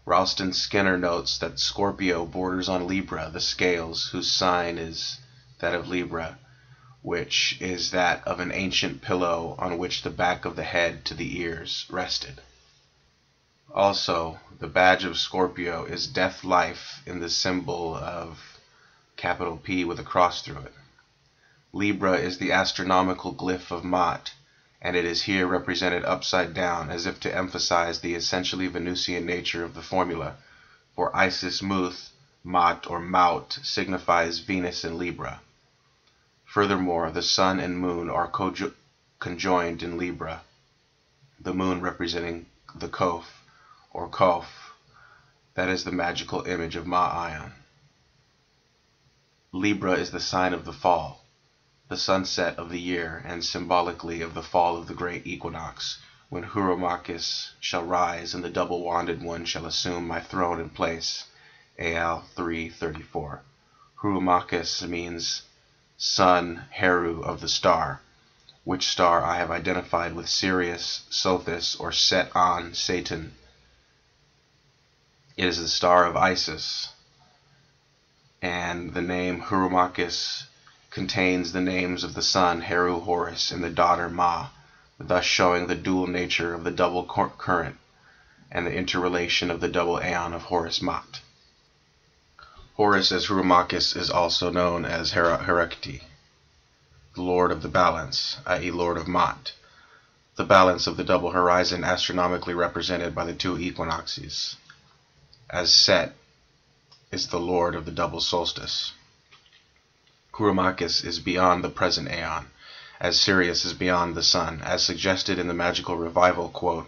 Ralston Skinner notes that Scorpio borders on Libra, the scales, whose sign is that of Libra, which is that of an ancient pillow on which the back of the head to the ears rested. Also, the badge of Scorpio is death-life in the symbol of capital P with a cross through it. Libra is the astronomical glyph of Ma'at, and it is here represented upside down as if to emphasize the essentially Venusian nature of the formula, for Isis Muth, Ma'at or Maut, signifies Venus in Libra. Furthermore, the sun and moon are conjoined in Libra, the moon representing the Kof, or Kof, that is the magical image of Ma'ayan. Libra is the sign of the fall, the sunset of the year, and symbolically of the fall of the great equinox, when Hurumachis shall rise and the double-wanded one shall assume my throne and place. Al 3:34. Hurumachis means son, Heru of the star, which star I have identified with Sirius, Sothis, or Set-on, Satan. It is the star of Isis, and the name Hurumachis contains the names of the son Heru Horus and the daughter Ma, thus showing the dual nature of the double current and the interrelation of the double aeon of Horus Ma'at. Horus as Hurumachis is also known as Herakti, the Lord of the Balance, i.e. Lord of Ma'at, the balance of the double horizon astronomically represented by the two equinoxes, as Set is the Lord of the double solstice. Hurumachis is beyond the present aeon, as Sirius is beyond the sun. As suggested in the Magical Revival quote,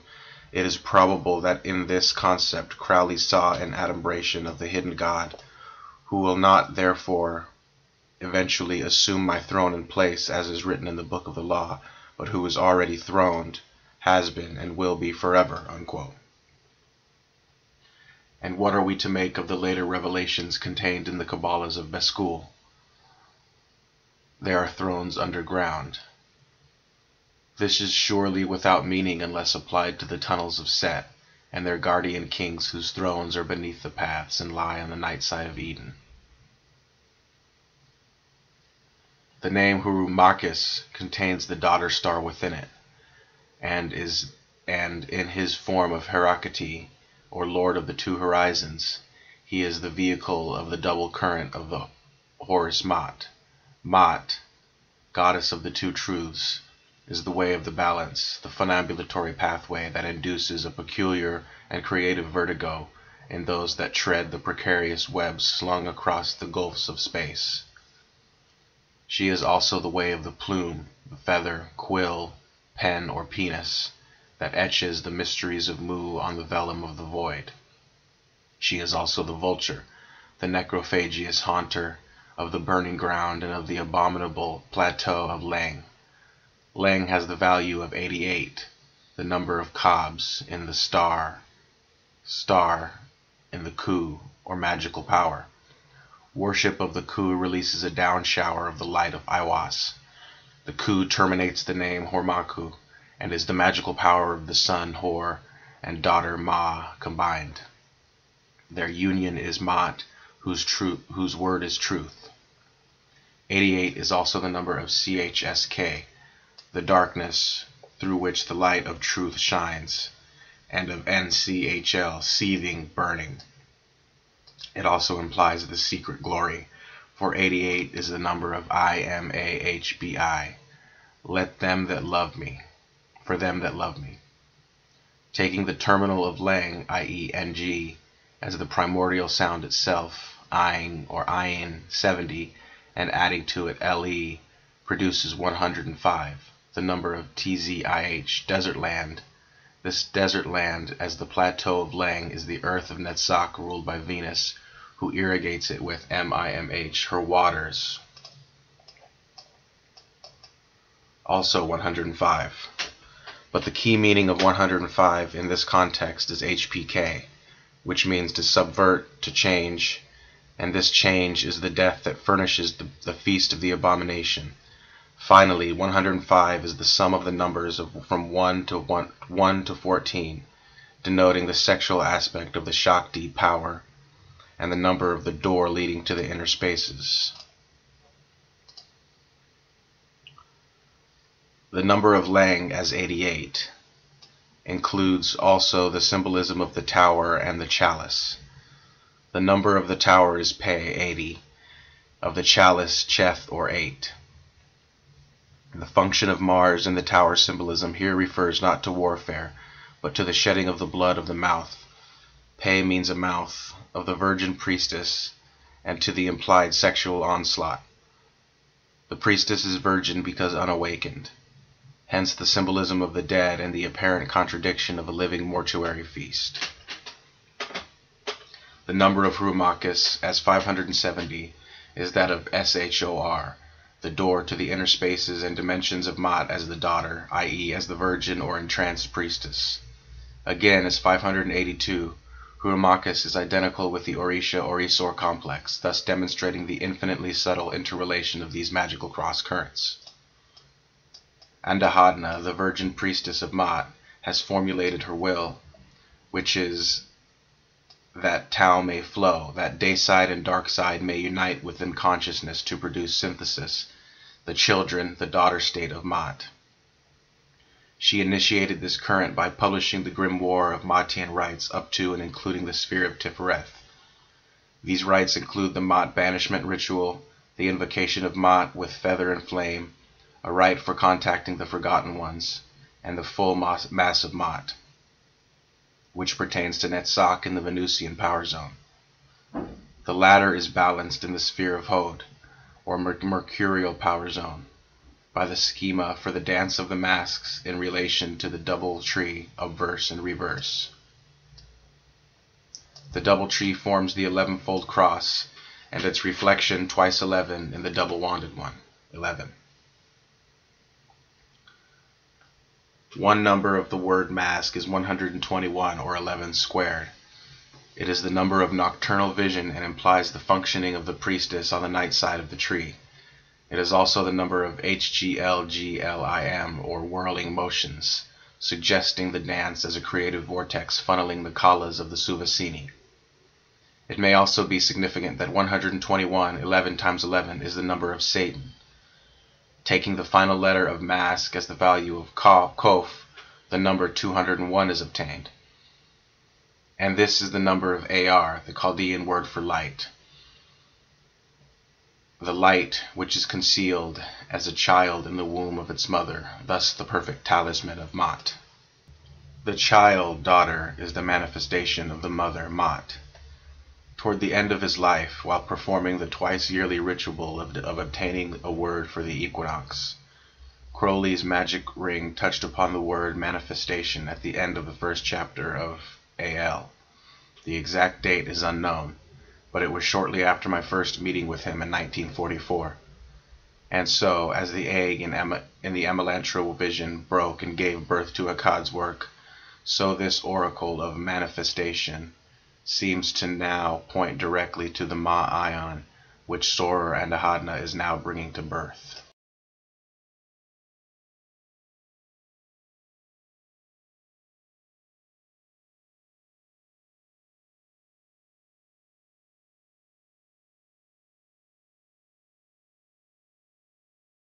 it is probable that in this concept Crowley saw an adumbration of the hidden God, who will not therefore eventually assume my throne and place as is written in the Book of the Law, but who is already throned, has been, and will be forever, unquote. And what are we to make of the later revelations contained in the Kabbalahs of Beskul? There are thrones underground. This is surely without meaning unless applied to the tunnels of Set, and their guardian kings whose thrones are beneath the paths and lie on the night side of Eden. The name Hurumachis contains the daughter star within it, and in his form of Herakati, or Lord of the Two Horizons, he is the vehicle of the double current of the Horus Ma'at. Ma'at, goddess of the two truths, is the way of the balance, the funambulatory pathway that induces a peculiar and creative vertigo in those that tread the precarious webs slung across the gulfs of space. She is also the way of the plume, the feather, quill, pen, or penis, that etches the mysteries of Mu on the vellum of the void. She is also the vulture, the necrophagious haunter of the burning ground and of the abominable plateau of Leng. Leng has the value of 88, the number of Kabs in the star in the Ku, or magical power. Worship of the Ku releases a down shower of the light of Aiwas. The Ku terminates the name Hormaku, and is the magical power of the son Hor and daughter Ma combined. Their union is Ma'at, whose word is truth. 88 is also the number of CHSK, the darkness through which the light of truth shines, and of NCHL, seething, burning. It also implies the secret glory, for 88 is the number of IMAHBI. Let them that love me, for them that love me. Taking the terminal of lang, i.e. ng, as the primordial sound itself, ayin or ayin 70, and adding to it le, produces 105, the number of tzih, desert land. This desert land, as the plateau of Lang, is the earth of Netzach, ruled by Venus, who irrigates it with MIMH, her waters. Also 105. But the key meaning of 105 in this context is HPK, which means to subvert, to change, and this change is the death that furnishes the feast of the abomination. Finally, 105 is the sum of the numbers from 1 to 14, denoting the sexual aspect of the Shakti power, and the number of the door leading to the inner spaces. The number of Lang as 88 includes also the symbolism of the tower and the chalice. The number of the tower is Pe, 80, of the chalice, Cheth, or 8. The function of Mars in the tower symbolism here refers not to warfare, but to the shedding of the blood of the mouth. Pe means a mouth of the virgin priestess, and to the implied sexual onslaught. The priestess is virgin because unawakened. Hence the symbolism of the dead and the apparent contradiction of a living mortuary feast. The number of Rumakis as 570 is that of Shor, the door to the inner spaces and dimensions of Mat as the daughter, i.e. as the virgin or entranced priestess. Again, as 582, Rumakis is identical with the Orisha-Orisor complex, thus demonstrating the infinitely subtle interrelation of these magical cross-currents. Andahadna, the virgin priestess of Mat, has formulated her will, which is that Tao may flow, that day side and dark side may unite within consciousness to produce synthesis, the children, the daughter state of Mat. She initiated this current by publishing the grimoire of Matian rites up to and including the sphere of Tifereth. These rites include the Mat banishment ritual, the invocation of Mat with feather and flame, a rite for contacting the forgotten ones, and the full mass of Mat, which pertains to Netzach in the Venusian power zone. The latter is balanced in the sphere of Hod, or mercurial power zone, by the schema for the dance of the masks in relation to the double tree of verse and reverse. The double tree forms the 11-fold cross, and its reflection twice 11 in the double-wanded one, 11. One number of the word mask is 121, or 11 squared. It is the number of nocturnal vision and implies the functioning of the priestess on the night side of the tree. It is also the number of HGLGLIM, or whirling motions, suggesting the dance as a creative vortex funneling the kalas of the Suvasini. It may also be significant that 121, 11 times 11, is the number of Satan. Taking the final letter of mask as the value of Kof, the number 201 is obtained. And this is the number of Ar, the Chaldean word for light. The light which is concealed as a child in the womb of its mother, thus the perfect talisman of Mat. The child, daughter, is the manifestation of the mother, Mat. Toward the end of his life, while performing the twice-yearly ritual of obtaining a word for the equinox, Crowley's magic ring touched upon the word manifestation at the end of the first chapter of AL. The exact date is unknown, but it was shortly after my first meeting with him in 1944. And so, as the egg in the Amelantra vision broke and gave birth to Akkad's work, so this oracle of manifestation seems to now point directly to the Ma Ion, which Sorer and Ahadna is now bringing to birth.